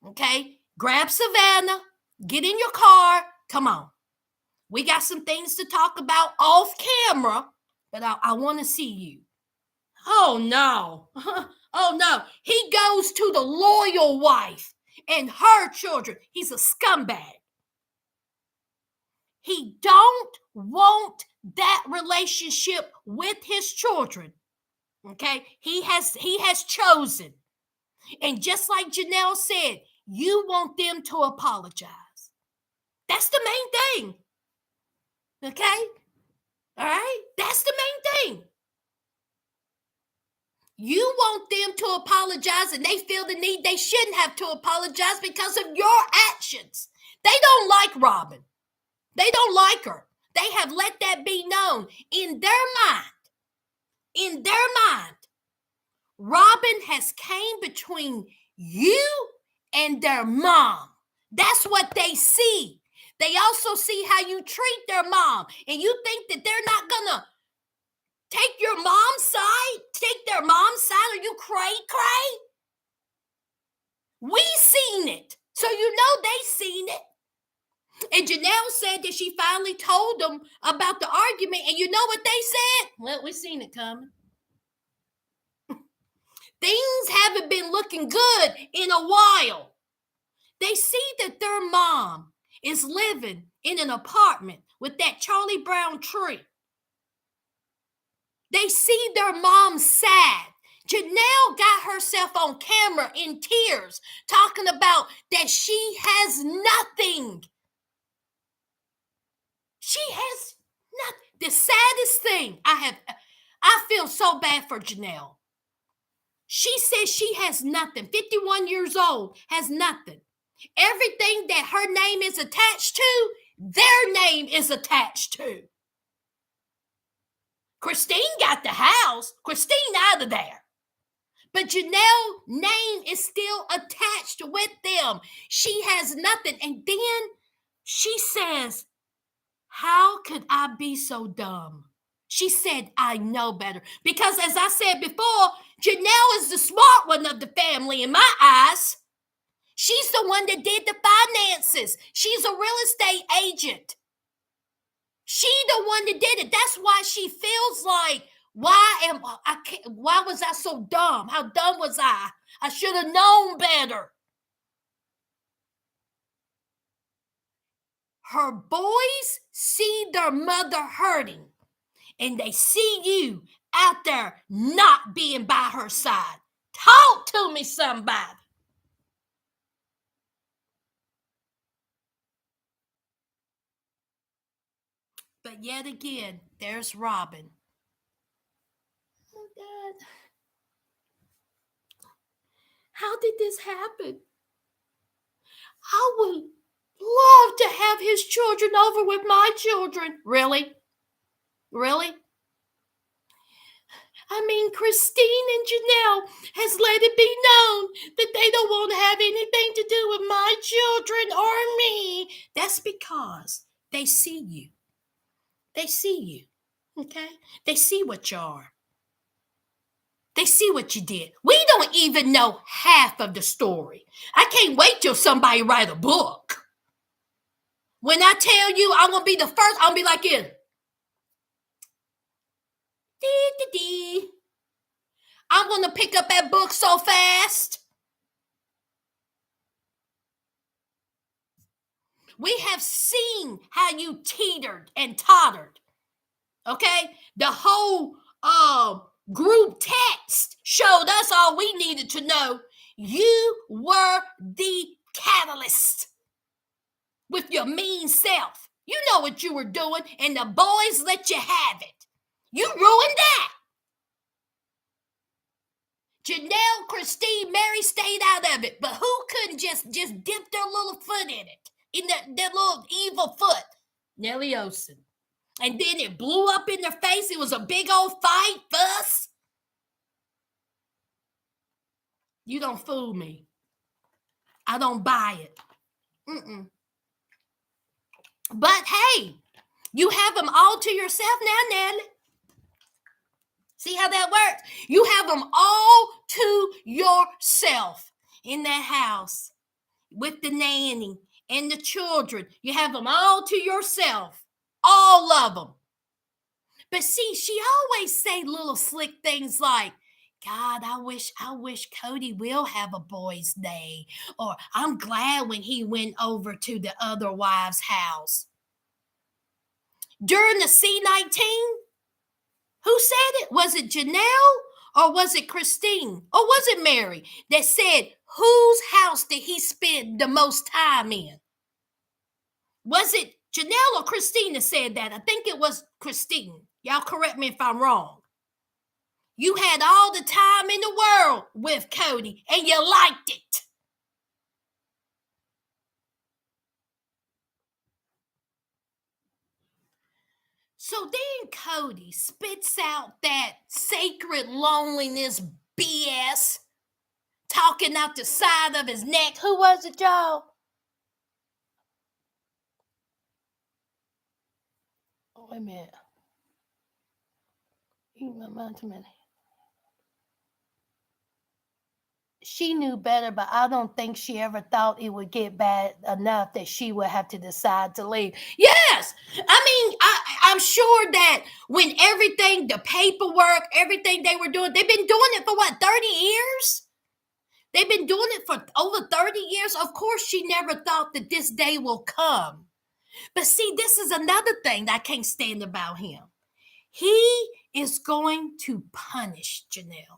okay? Grab Savannah, get in your car, come on. We got some things to talk about off camera, but I want to see you. Oh, no. Oh, no. He goes to the loyal wife and her children. He's a scumbag. He don't want that relationship with his children. Okay? He has chosen. And just like Janelle said, you want them to apologize. That's the main thing. Okay? All right? That's the main thing. You want them to apologize and they feel the need. They shouldn't have to apologize because of your actions. They don't like Robin. They don't like her. They have let that be known in their mind. In their mind, Robin has came between you and their mom. That's what they see. They also see how you treat their mom. And you think that they're not going to take your mom's side? Take their mom's side? Are you cray? We seen it. So you know they seen it. And Janelle said that she finally told them about the argument. And you know what they said? Well, we seen it coming. Things haven't been looking good in a while. They see that their mom is living in an apartment with that Charlie Brown tree. They see their mom sad. Janelle got herself on camera in tears talking about that she has nothing. She has nothing. The saddest thing I feel so bad for Janelle. She says she has nothing. 51 years old, has nothing. Everything that her name is attached to, their name is attached to. Christine got the house. Christine out of there. But Janelle's name is still attached with them. She has nothing. And then she says, how could I be so dumb? She said, I know better. Because as I said before, Janelle is the smart one of the family in my eyes. She's the one that did the finances. She's a real estate agent. She's the one that did it. That's why she feels like, why was I so dumb? How dumb was I? I should have known better. Her boys see their mother hurting, and they see you out there not being by her side. Talk to me, somebody. But yet again, there's Robin. Oh, God. How did this happen? I would love to have his children over with my children. Really? Really? I mean, Christine and Janelle has let it be known that they don't want to have anything to do with my children or me. That's because they see you. They see you, okay? They see what you are. They see what you did. We don't even know half of the story. I can't wait till somebody write a book. When I tell you I'm going to be the first, I'm going to be like this. I'm going to pick up that book so fast. We have seen how you teetered and tottered. Okay? The whole group text showed us all we needed to know. You were the catalyst with your mean self. You know what you were doing, and the boys let you have it. You ruined that. Janelle, Christine, Mary stayed out of it, but who couldn't just dip their little foot in it? In their little evil foot? Nellie Olson. And then it blew up in their face. It was a big old fight, fuss. You don't fool me. I don't buy it. But hey, you have them all to yourself now, Nellie. See how that works? You have them all to yourself in that house with the nanny and the children. You have them all to yourself, all of them. But see, she always say little slick things like, God, I wish Cody will have a boy's day. Or I'm glad when he went over to the other wife's house. During the C-19, who said it? Was it Janelle or was it Christine? Or was it Mary that said, whose house did he spend the most time in? Was it Janelle or Christine that said that? I think it was Christine. Y'all correct me if I'm wrong. You had all the time in the world with Cody and you liked it. So then Cody spits out that sacred loneliness BS, talking out the side of his neck. Who was it, y'all? Oh, wait a minute. She knew better, but I don't think she ever thought it would get bad enough that she would have to decide to leave. Yes! I mean, I'm sure that when everything, the paperwork, everything they were doing, they've been doing it for what, 30 years? They've been doing it for over 30 years. Of course, she never thought that this day will come. But see, this is another thing that I can't stand about him. He is going to punish Janelle.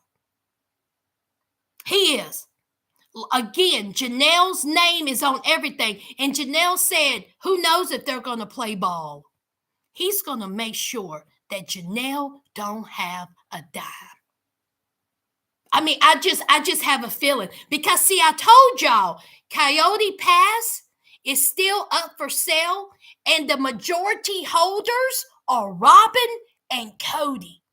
He is. Again, Janelle's name is on everything. And Janelle said, who knows if they're going to play ball. He's going to make sure that Janelle don't have a dime. I mean, I just have a feeling. Because, see, I told y'all, Coyote Pass is still up for sale. And the majority holders are Robin and Cody.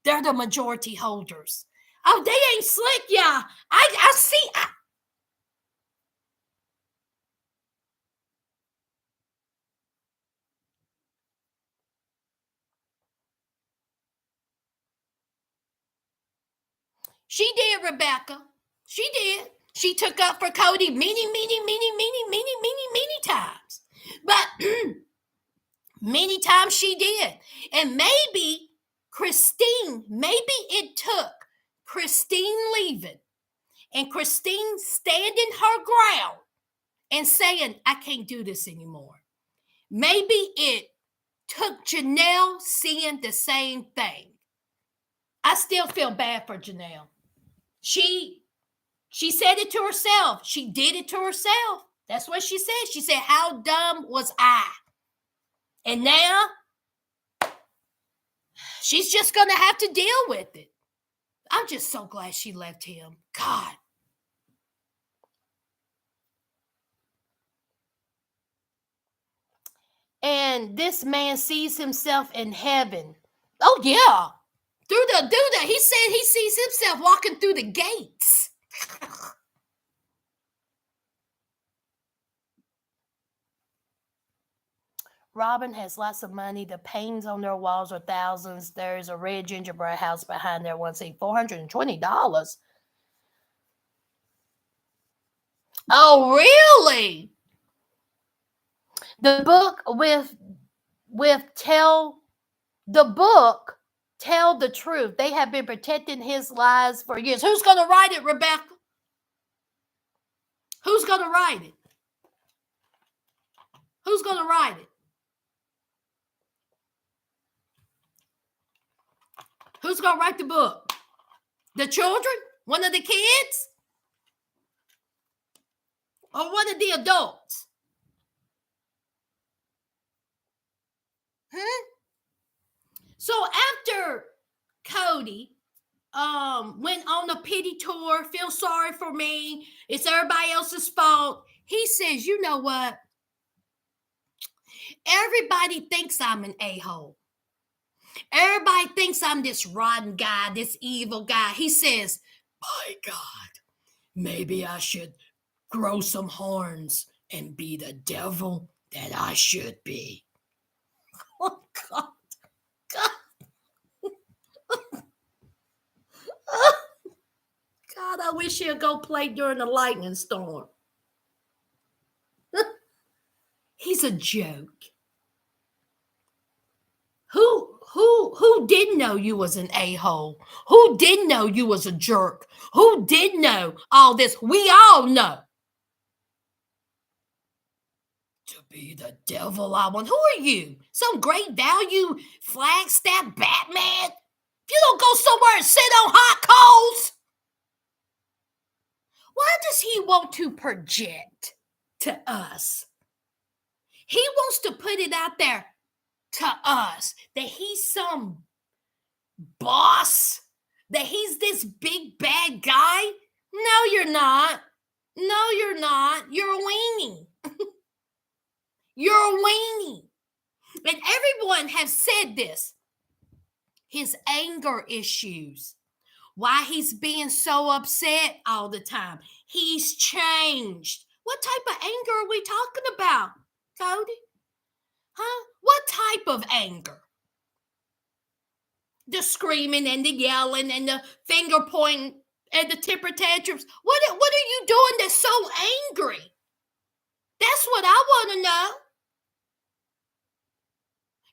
They're the majority holders. Oh, they ain't slick, y'all. I see. She did, Rebecca. She did. She took up for Cody many times. But many times she did. And maybe it took Christine leaving and Christine standing her ground and saying, I can't do this anymore. Maybe it took Janelle seeing the same thing. I still feel bad for Janelle. She said it to herself. She did it to herself. That's what she said. She said, how dumb was I? And now she's just going to have to deal with it. I'm just so glad she left him. God. And this man sees himself in heaven. Oh, yeah. Through the, he said he sees himself walking through the gates. Robin has lots of money. The paintings on their walls are thousands. There's a red gingerbread house behind there. One say $420. Oh, really? The book Tell the Truth. They have been protecting his lies for years. Who's going to write it, Rebecca? Who's going to write it? Who's going to write it? Who's going to write the book? The children? One of the kids? Or one of the adults? So after Cody went on a pity tour, feel sorry for me, it's everybody else's fault, he says, you know what? Everybody thinks I'm an a-hole. Everybody thinks I'm this rotten guy, this evil guy. He says, my God, maybe I should grow some horns and be the devil that I should be. Oh, God. God. I wish he'd go play during the lightning storm. He's a joke. Who didn't know you was an a-hole? Who didn't know you was a jerk? Who did know all this? We all know. To be the devil I want. Who are you? Some great value Flagstaff Batman? You don't go somewhere and sit on hot coals. Why does he want to project to us? He wants to put it out there to us that he's some boss, that he's this big bad guy. No, you're not. No, you're not. You're a weenie. You're a weenie. And everyone has said this. His anger issues. Why he's being so upset all the time. He's changed. What type of anger are we talking about, Cody? Huh? What type of anger? The screaming and the yelling and the finger pointing and the temper tantrums. What are you doing that's so angry? That's what I want to know.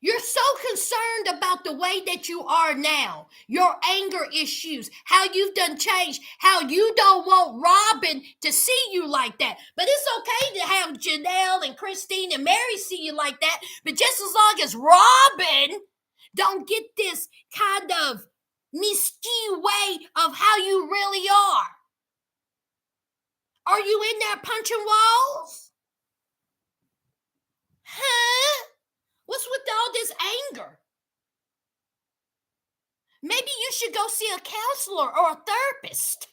You're so concerned about the way that you are now, your anger issues, how you've done changed, how you don't want Robin to see you like that. But it's okay to have Janelle and Christine and Mary see you like that. But just as long as Robin don't get this kind of misty way of how you really are. Are you in there punching walls? Huh? What's with all this anger? Maybe you should go see a counselor or a therapist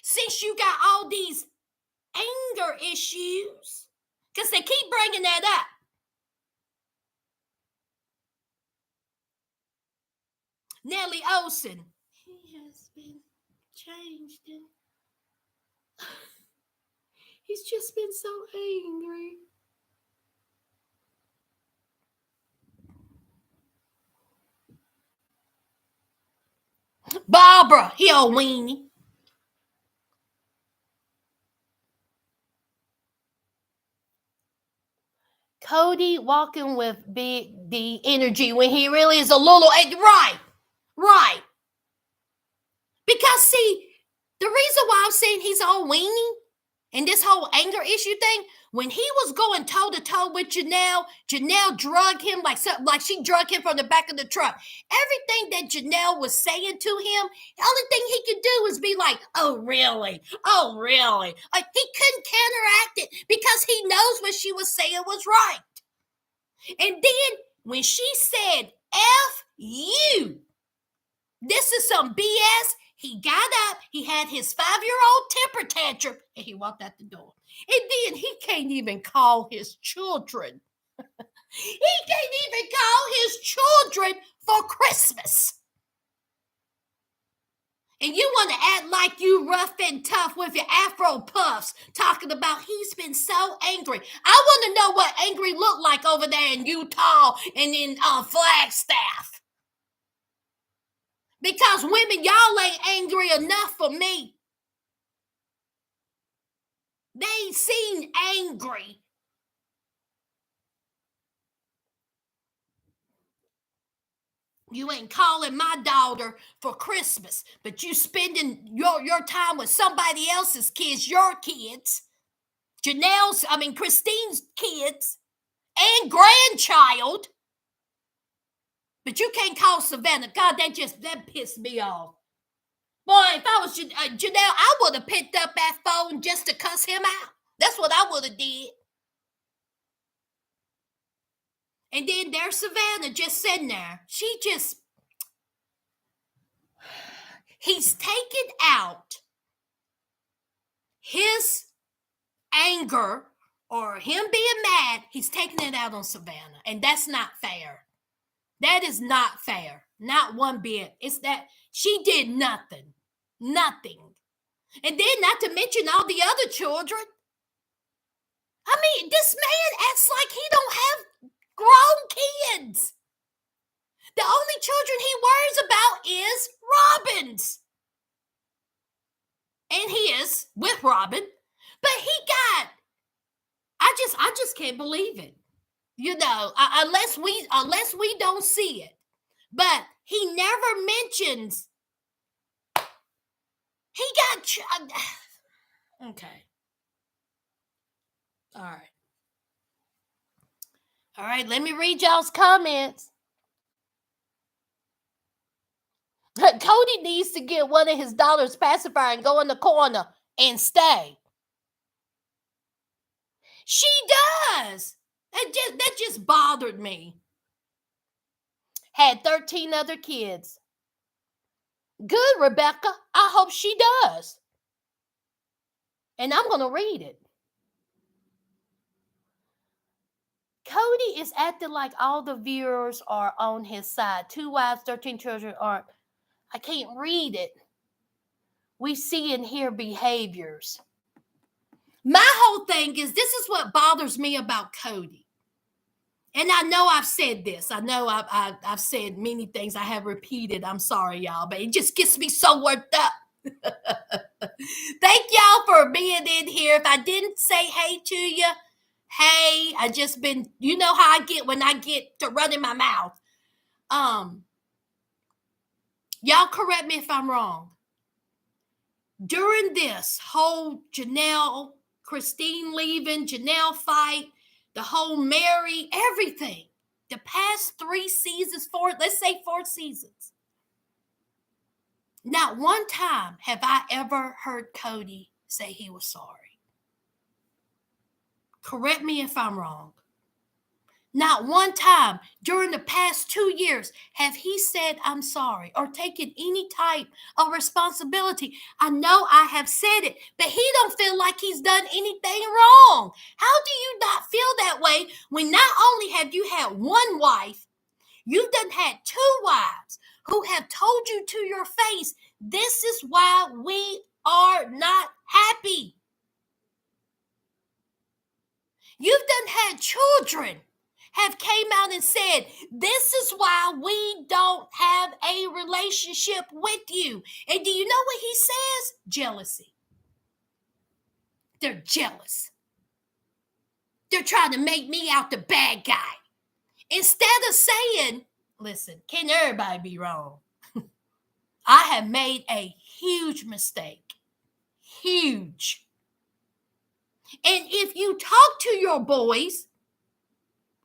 since you got all these anger issues. Because they keep bringing that up. Nellie Olson. He has been changed. He's just been so angry. Barbara, he old weenie. Cody walking with big D energy when he really is a little right. Because see, the reason why I'm saying he's all weenie and this whole anger issue thing, when he was going toe to toe with Janelle drugged him like she drugged him from the back of the truck. Everything that Janelle was saying to him, the only thing he could do was be like, "Oh really? Oh really?" Like he couldn't counteract it because he knows what she was saying was right. And then when she said, "F you," this is some BS. He got up, he had his 5-year-old temper tantrum, and he walked out the door. And then he can't even call his children. He can't even call his children for Christmas. And you want to act like you rough and tough with your Afro puffs, talking about he's been so angry. I want to know what angry looked like over there in Utah and in Flagstaff. Because women, y'all ain't angry enough for me. They ain't seen angry. You ain't calling my daughter for Christmas, but you spending your time with somebody else's kids, your kids, Christine's kids, and grandchild. But you can't call Savannah. God, that pissed me off. Boy, if I was Janelle, I would have picked up that phone just to cuss him out. That's what I would have did. And then there's Savannah just sitting there. He's taken out his anger or him being mad. He's taking it out on Savannah. And that's not fair. That is not fair. Not one bit. It's that she did nothing. Nothing. And then not to mention all the other children. I mean, this man acts like he don't have grown kids. The only children he worries about is Robin's. and he is with Robin, but he got, I just can't believe it. You know, unless we don't see it. But he never mentions he got okay. All right. All right, let me read y'all's comments. Cody needs to get one of his daughters pacifier and go in the corner and stay. She does. That just bothered me. Had 13 other kids. Good, Rebecca. I hope she does. And I'm going to read it. Cody is acting like all the viewers are on his side. 2 wives, 13 children aren't. I can't read it. We see and hear behaviors. My whole thing is, this is what bothers me about Cody. And I know I've said this. I know I've said many things I have repeated. I'm sorry, y'all, but it just gets me so worked up. Thank y'all for being in here. If I didn't say hey to you, hey, I just been, you know how I get when I get to running my mouth. Y'all correct me if I'm wrong. During this whole Janelle, Christine leaving, Janelle fight, the whole Mary, everything, the past 3 seasons, let's say 4 seasons, not one time have I ever heard Cody say he was sorry. Correct me if I'm wrong. Not one time during the past 2 years have he said, I'm sorry, or taken any type of responsibility. I know I have said it, but he don't feel like he's done anything wrong. How do you not feel that way when not only have you had one wife, you've done had 2 wives who have told you to your face, this is why we are not happy. You've done had children have came out and said, this is why we don't have a relationship with you. And do you know what he says? Jealousy. They're jealous. They're trying to make me out the bad guy. Instead of saying, listen, can everybody be wrong? I have made a huge mistake. Huge. And if you talk to your boys,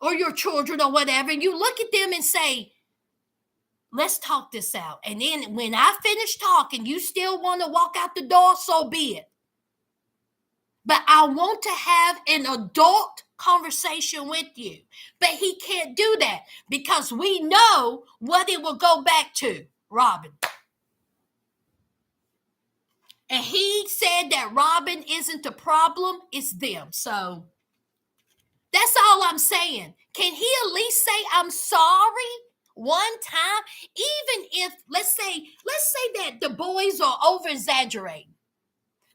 or your children or whatever, and you look at them and say, let's talk this out. And then when I finish talking, you still want to walk out the door, so be it. But I want to have an adult conversation with you. But he can't do that because we know what it will go back to, Robin. And he said that Robin isn't the problem, it's them. So that's all I'm saying. Can he at least say, I'm sorry one time? Even if, let's say that the boys are over-exaggerating.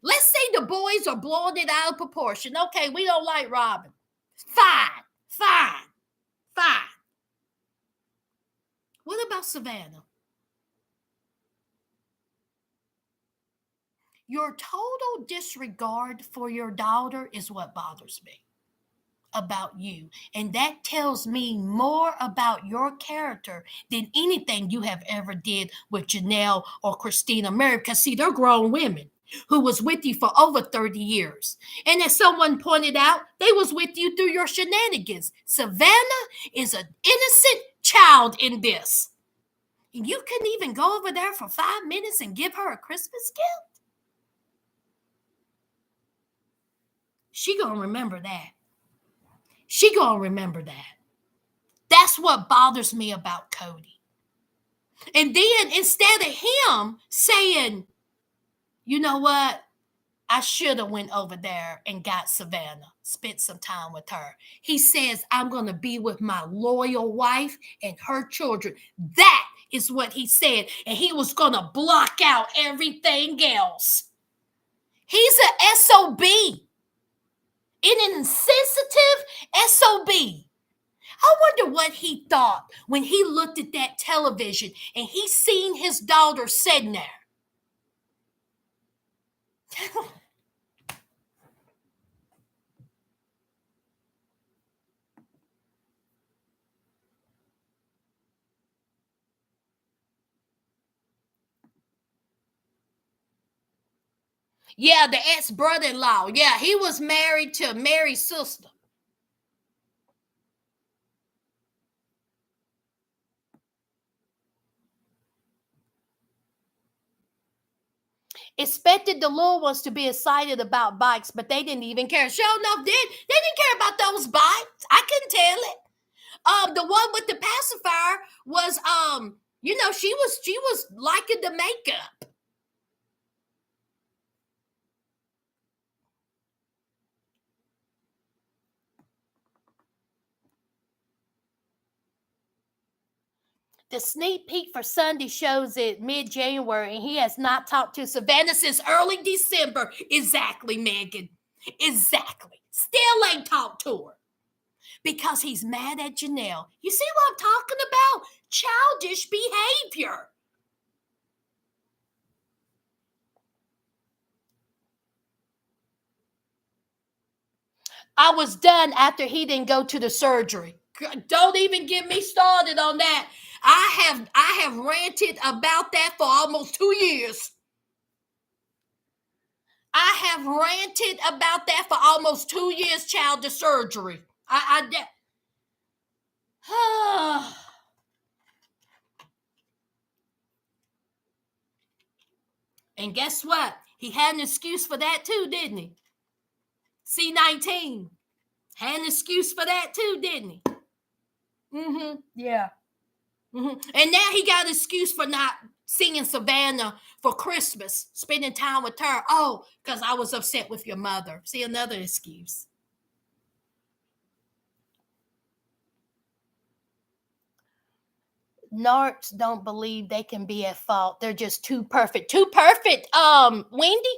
Let's say the boys are blowing it out of proportion. Okay, we don't like Robin. Fine. What about Savannah? Your total disregard for your daughter is what bothers me about you. And that tells me more about your character than anything you have ever did with Janelle or Christina Mary. Because see, they're grown women who was with you for over 30 years. And as someone pointed out, they was with you through your shenanigans. Savannah is an innocent child in this. And you couldn't even go over there for 5 minutes and give her a Christmas gift? She gonna remember that. She gonna remember that. That's what bothers me about Cody. And then instead of him saying, you know what, I should have went over there and got Savannah, spent some time with her. He says, I'm going to be with my loyal wife and her children. That is what he said. And he was going to block out everything else. He's an SOB. An insensitive SOB. I wonder what he thought when he looked at that television and he seen his daughter sitting there. Yeah, the ex-brother-in-law. Yeah, he was married to Mary's sister. Expected the little ones to be excited about bikes, but they didn't even care. Sure enough, they didn't care about those bikes. I couldn't tell it. The one with the pacifier was she was liking the makeup. The sneak peek for Sunday shows it mid-January, and he has not talked to Savannah since early December. Exactly, Megan. Exactly. Still ain't talked to her. Because he's mad at Janelle. You see what I'm talking about? Childish behavior. I was done after he didn't go to the surgery. Don't even get me started on that. I have ranted about that for almost 2 years. I have ranted about that for almost 2 years, child, the surgery. And guess what? He had an excuse for that too, didn't he? C-19. Had an excuse for that too, didn't he? Yeah. And now he got an excuse for not seeing Savannah for Christmas, spending time with her. Oh, because I was upset with your mother. See, another excuse. Narcs don't believe they can be at fault. They're just too perfect. Too perfect, Wendy?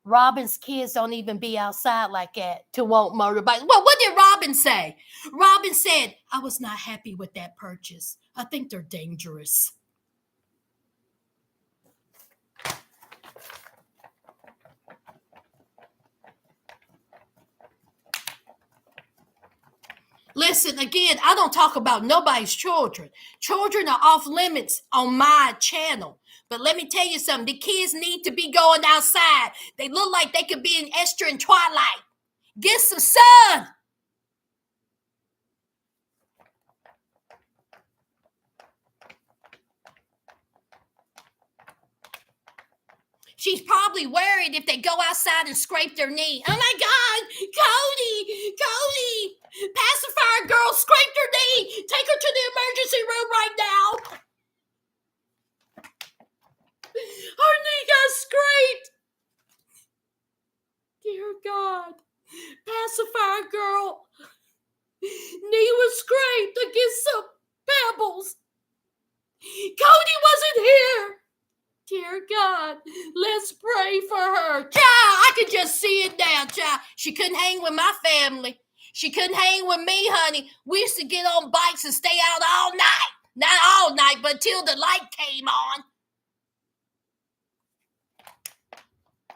Robin's kids don't even be outside like that to want motorbikes. Well, what did Robin say? Robin said, I was not happy with that purchase. I think they're dangerous. Listen, again, I don't talk about nobody's children. Children are off limits on my channel. But let me tell you something. The kids need to be going outside. They look like they could be in Esther and Twilight. Get some sun. She's probably worried if they go outside and scrape their knee. Oh my God, Cody, pacifier girl scraped her knee. Take her to the emergency room right now. Her knee got scraped. Dear God, pacifier girl, knee was scraped against some pebbles. Cody wasn't here. Dear God, let's pray for her. Child, I could just see it now, child. She couldn't hang with my family. She couldn't hang with me, honey. We used to get on bikes and stay out all night. Not all night, but till the light came on.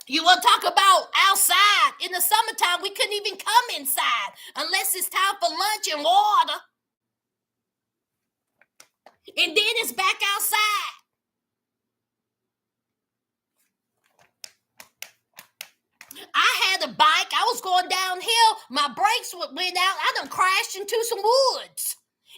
You want to talk about outside? In the summertime, we couldn't even come inside unless it's time for lunch and water. And then it's back outside. I had a bike. I was going downhill. My brakes went out. I done crashed into some woods.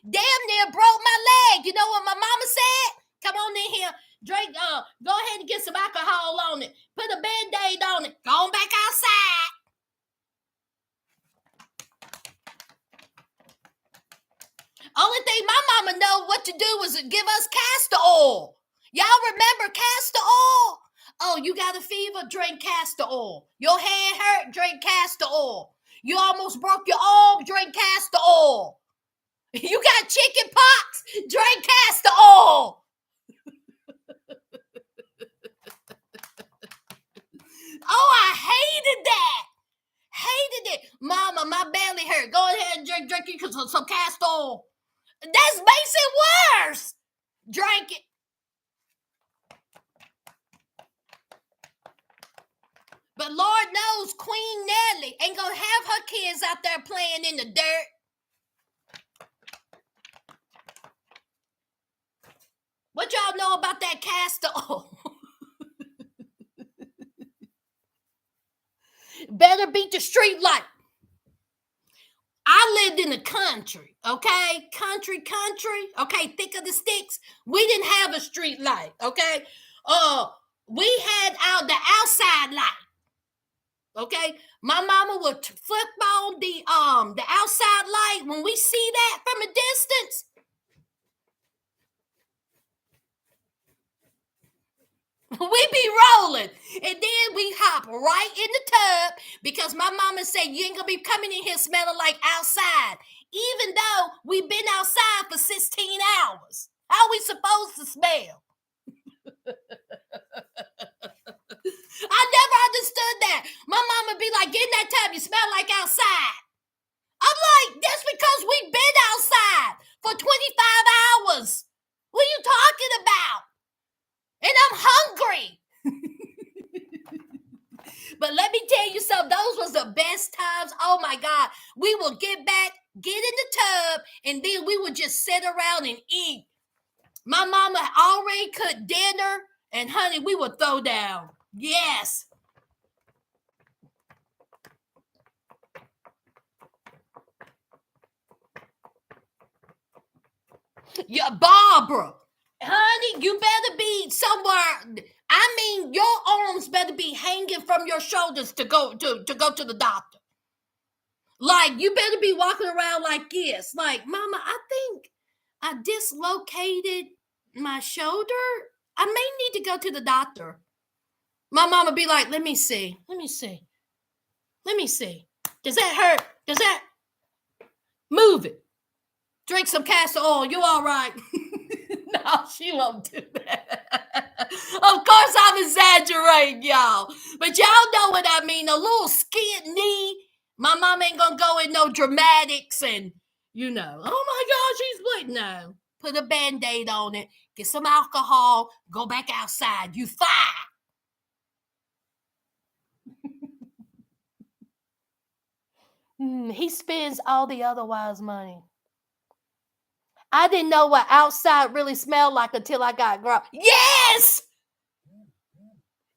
Damn near broke my leg. You know what my mama said? Come on in here. Drink, go ahead and get some alcohol on it. Put a Band-Aid on it. Go on back outside. Only thing my mama know what to do was give us castor oil. Y'all remember castor oil? Oh, you got a fever? Drink castor oil. Your head hurt? Drink castor oil. You almost broke your arm? Drink castor oil. You got chicken pox? Drink castor oil. Oh, I hated that. Hated it. Mama, my belly hurt. Go ahead and drink some castor oil. That makes it worse. Drink it. But Lord knows Queen Nellie ain't gonna have her kids out there playing in the dirt. What y'all know about that castor oil? Better beat the street light. I lived in the country, okay? Country. Okay, thick of the sticks. We didn't have a street light, okay? We had out the outside light. Okay, my mama would flip on the outside light. When we see that from a distance, we be rolling, and then we hop right in the tub because my mama said you ain't gonna be coming in here smelling like outside, even though we've been outside for 16 hours. How we supposed to smell? I never understood that. My mama be like, get in that tub, you smell like outside. I'm like, that's because we've been outside for 25 hours. What are you talking about? And I'm hungry. But let me tell you something, those was the best times. Oh my God. We will get back, get in the tub, and then we would just sit around and eat. My mama already cooked dinner, and honey, we would throw down. Yes. Yeah, Barbara. Honey, you better be somewhere. I mean, your arms better be hanging from your shoulders to go to the doctor. Like, you better be walking around like this. Like, Mama, I think I dislocated my shoulder. I may need to go to the doctor. My mama be like, let me see. Does that hurt? Does that? Move it. Drink some castor oil. You all right? No, she won't do that. Of course, I'm exaggerating, y'all. But y'all know what I mean. A little skid knee. My mom ain't gonna go in no dramatics and, oh my God, she's bleeding. No. Put a Band-Aid on it. Get some alcohol. Go back outside. You fine. He spends all the otherwise money. I didn't know what outside really smelled like until I got grown. Yes!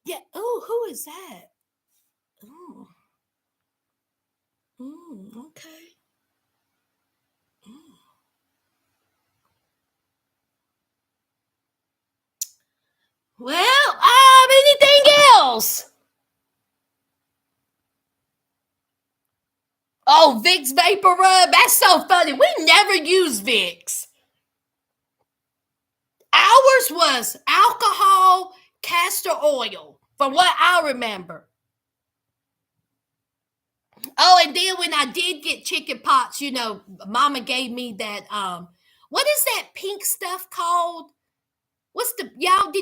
Yeah. Oh, who is that? Oh. Okay. Well, anything else? Oh, Vicks Vapor Rub. That's so funny. We never use Vicks. Ours was alcohol, castor oil, from what I remember. Oh, and then when I did get chicken pox, Mama gave me that, what is that pink stuff called? Did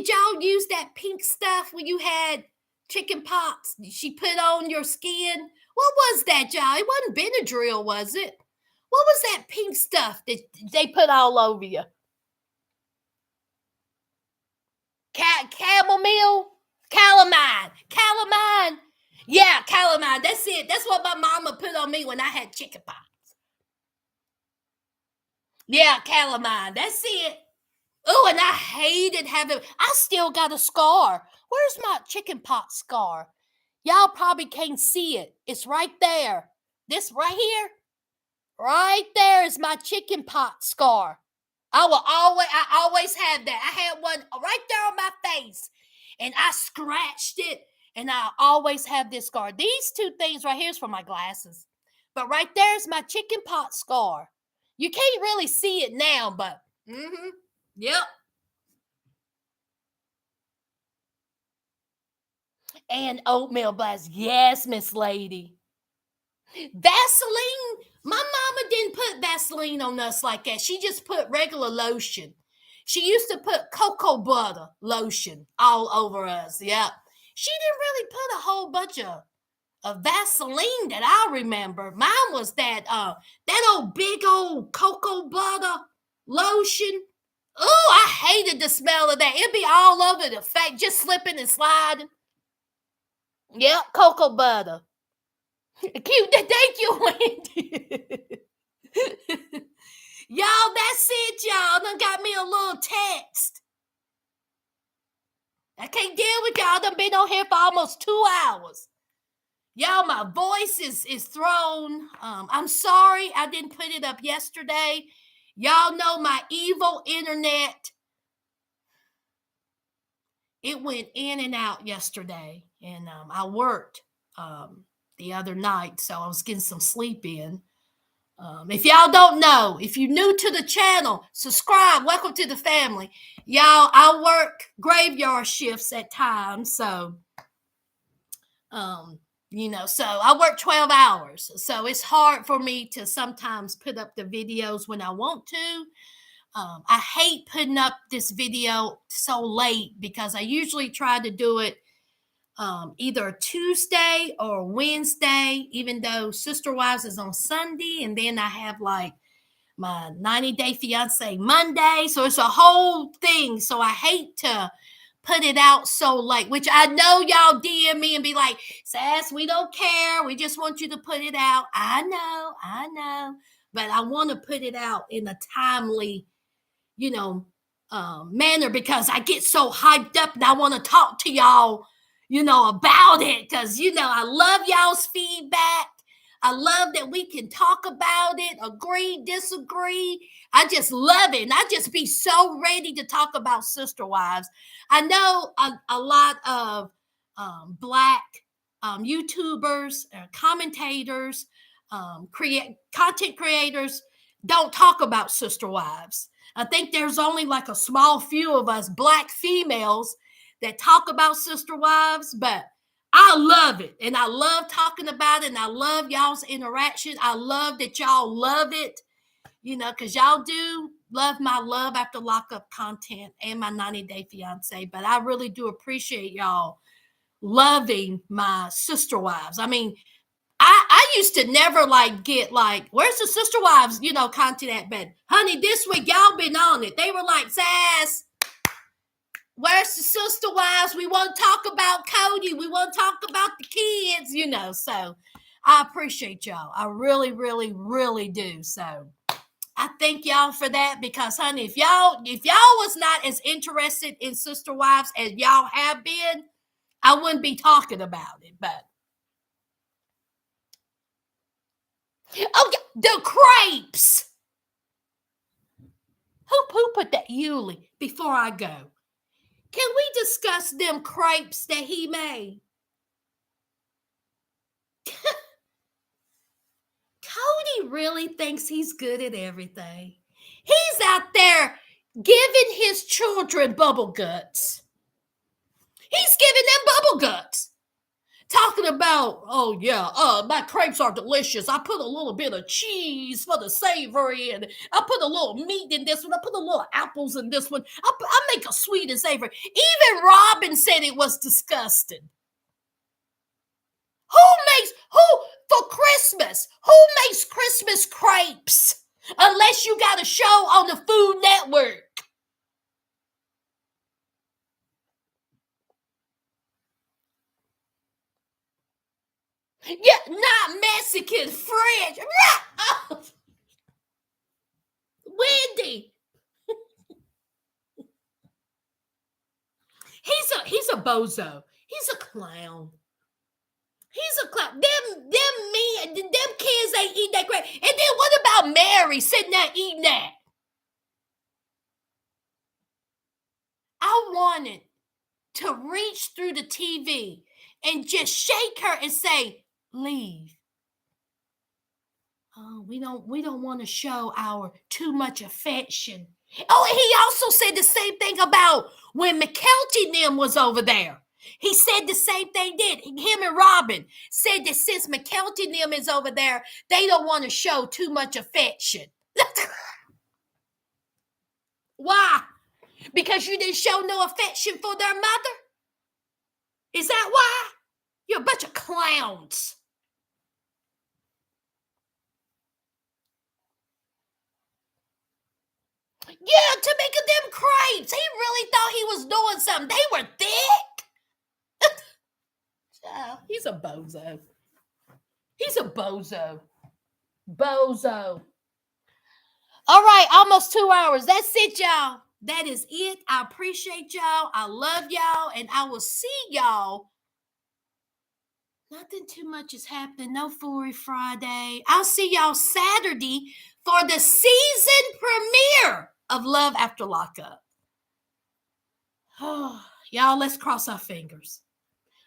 y'all use that pink stuff when you had chicken pox? She put on your skin? What was that, y'all? It wasn't Benadryl, was it? What was that pink stuff that they put all over you? Chamomile? Calamine. Yeah, calamine. That's it. That's what my mama put on me when I had chicken pox. Yeah, calamine. That's it. Oh, and I hated having. I still got a scar. Where's my chicken pox scar? Y'all probably can't see it. It's right there. This right here. Right there is my chicken pox scar. I always have that. I had one right there on my face, and I scratched it, and I always have this scar. These two things right here is for my glasses, but right there is my chicken pox scar. You can't really see it now, but yep. And oatmeal blast, yes, Miss Lady. Vaseline. My mama didn't put Vaseline on us like that. She just put regular lotion. She used to put cocoa butter lotion all over us. Yeah. She didn't really put a whole bunch of Vaseline that I remember. Mine was that old big old cocoa butter lotion. Oh, I hated the smell of that. It'd be all over the face, just slipping and sliding. Yep, cocoa butter. Cute. Thank you, Wendy. Y'all, that's it, y'all. Done got me a little text. I can't deal with y'all. Done been on here for almost 2 hours. Y'all, my voice is thrown. I'm sorry I didn't put it up yesterday. Y'all know my evil internet. It went in and out yesterday, and I worked the other night, so I was getting some sleep in. If y'all don't know, if you're new to the channel, subscribe. Welcome to the family. Y'all, I work graveyard shifts at times, so so I work 12 hours. So it's hard for me to sometimes put up the videos when I want to. I hate putting up this video so late because I usually try to do it either Tuesday or Wednesday, even though Sister Wives is on Sunday, and then I have like my 90-day fiance Monday. So it's a whole thing. So I hate to put it out so late, which I know y'all DM me and be like, Sass, we don't care. We just want you to put it out. I know. But I want to put it out in a timely, manner because I get so hyped up and I want to talk to y'all, about it because, I love y'all's feedback. I love that we can talk about it, agree, disagree. I just love it. And I just be so ready to talk about Sister Wives. I know a lot of Black YouTubers, commentators, content creators don't talk about Sister Wives. I think there's only like a small few of us Black females that talk about Sister Wives, but I love it. And I love talking about it. And I love y'all's interaction. I love that y'all love it, because y'all do love my Love After Lockup content and my 90-day fiance. But I really do appreciate y'all loving my Sister Wives. I mean, I used to never get where's the Sister Wives, content at, but honey, this week y'all been on it. They were like, Sass, where's the Sister Wives? We want to talk about Cody. We want to talk about the kids, so I appreciate y'all. I really, really, really do. So I thank y'all for that because, honey, if y'all was not as interested in Sister Wives as y'all have been, I wouldn't be talking about it, but oh, the crepes. Who put that Yuli before I go? Can we discuss them crepes that he made? Cody really thinks he's good at everything. He's out there giving his children bubble guts. He's giving them bubble guts. Talking about, oh yeah, my crepes are delicious. I put a little bit of cheese for the savory, and I put a little meat in this one. I put a little apples in this one. I make a sweet and savory. Even Robin said it was disgusting. For Christmas? Who makes Christmas crepes? Unless you got a show on the Food Network. Yeah, not Mexican, French. Oh. Wendy. He's a bozo. He's a clown. He's a clown. Them kids ain't eat that great. And then what about Mary sitting there eating that? I wanted to reach through the TV and just shake her and say, leave. Oh, we don't want to show our too much affection. Oh, and he also said the same thing about when McKelty Nim was over there. He said the same thing, did him and Robin said that since McKelty Nim is over there, they don't want to show too much affection. Why? Because you didn't show no affection for their mother? Is that why? You're a bunch of clowns. Yeah, to make them crepes. He really thought he was doing something. They were thick. He's a bozo. He's a bozo. Bozo. All right, almost 2 hours. That's it, y'all. That is it. I appreciate y'all. I love y'all. And I will see y'all. Nothing too much is happening. No Foolery Friday. I'll see y'all Saturday for the season premiere of Love After Lockup. Oh, y'all, let's cross our fingers.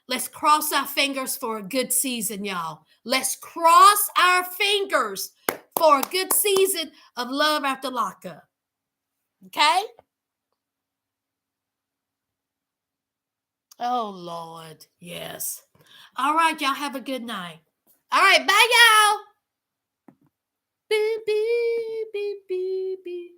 Let's cross our fingers for a good season, y'all. Let's cross our fingers for a good season of Love After Lockup. Okay? Oh, Lord. Yes. All right, y'all have a good night. All right, bye, y'all. Beep, beep, beep, beep, beep.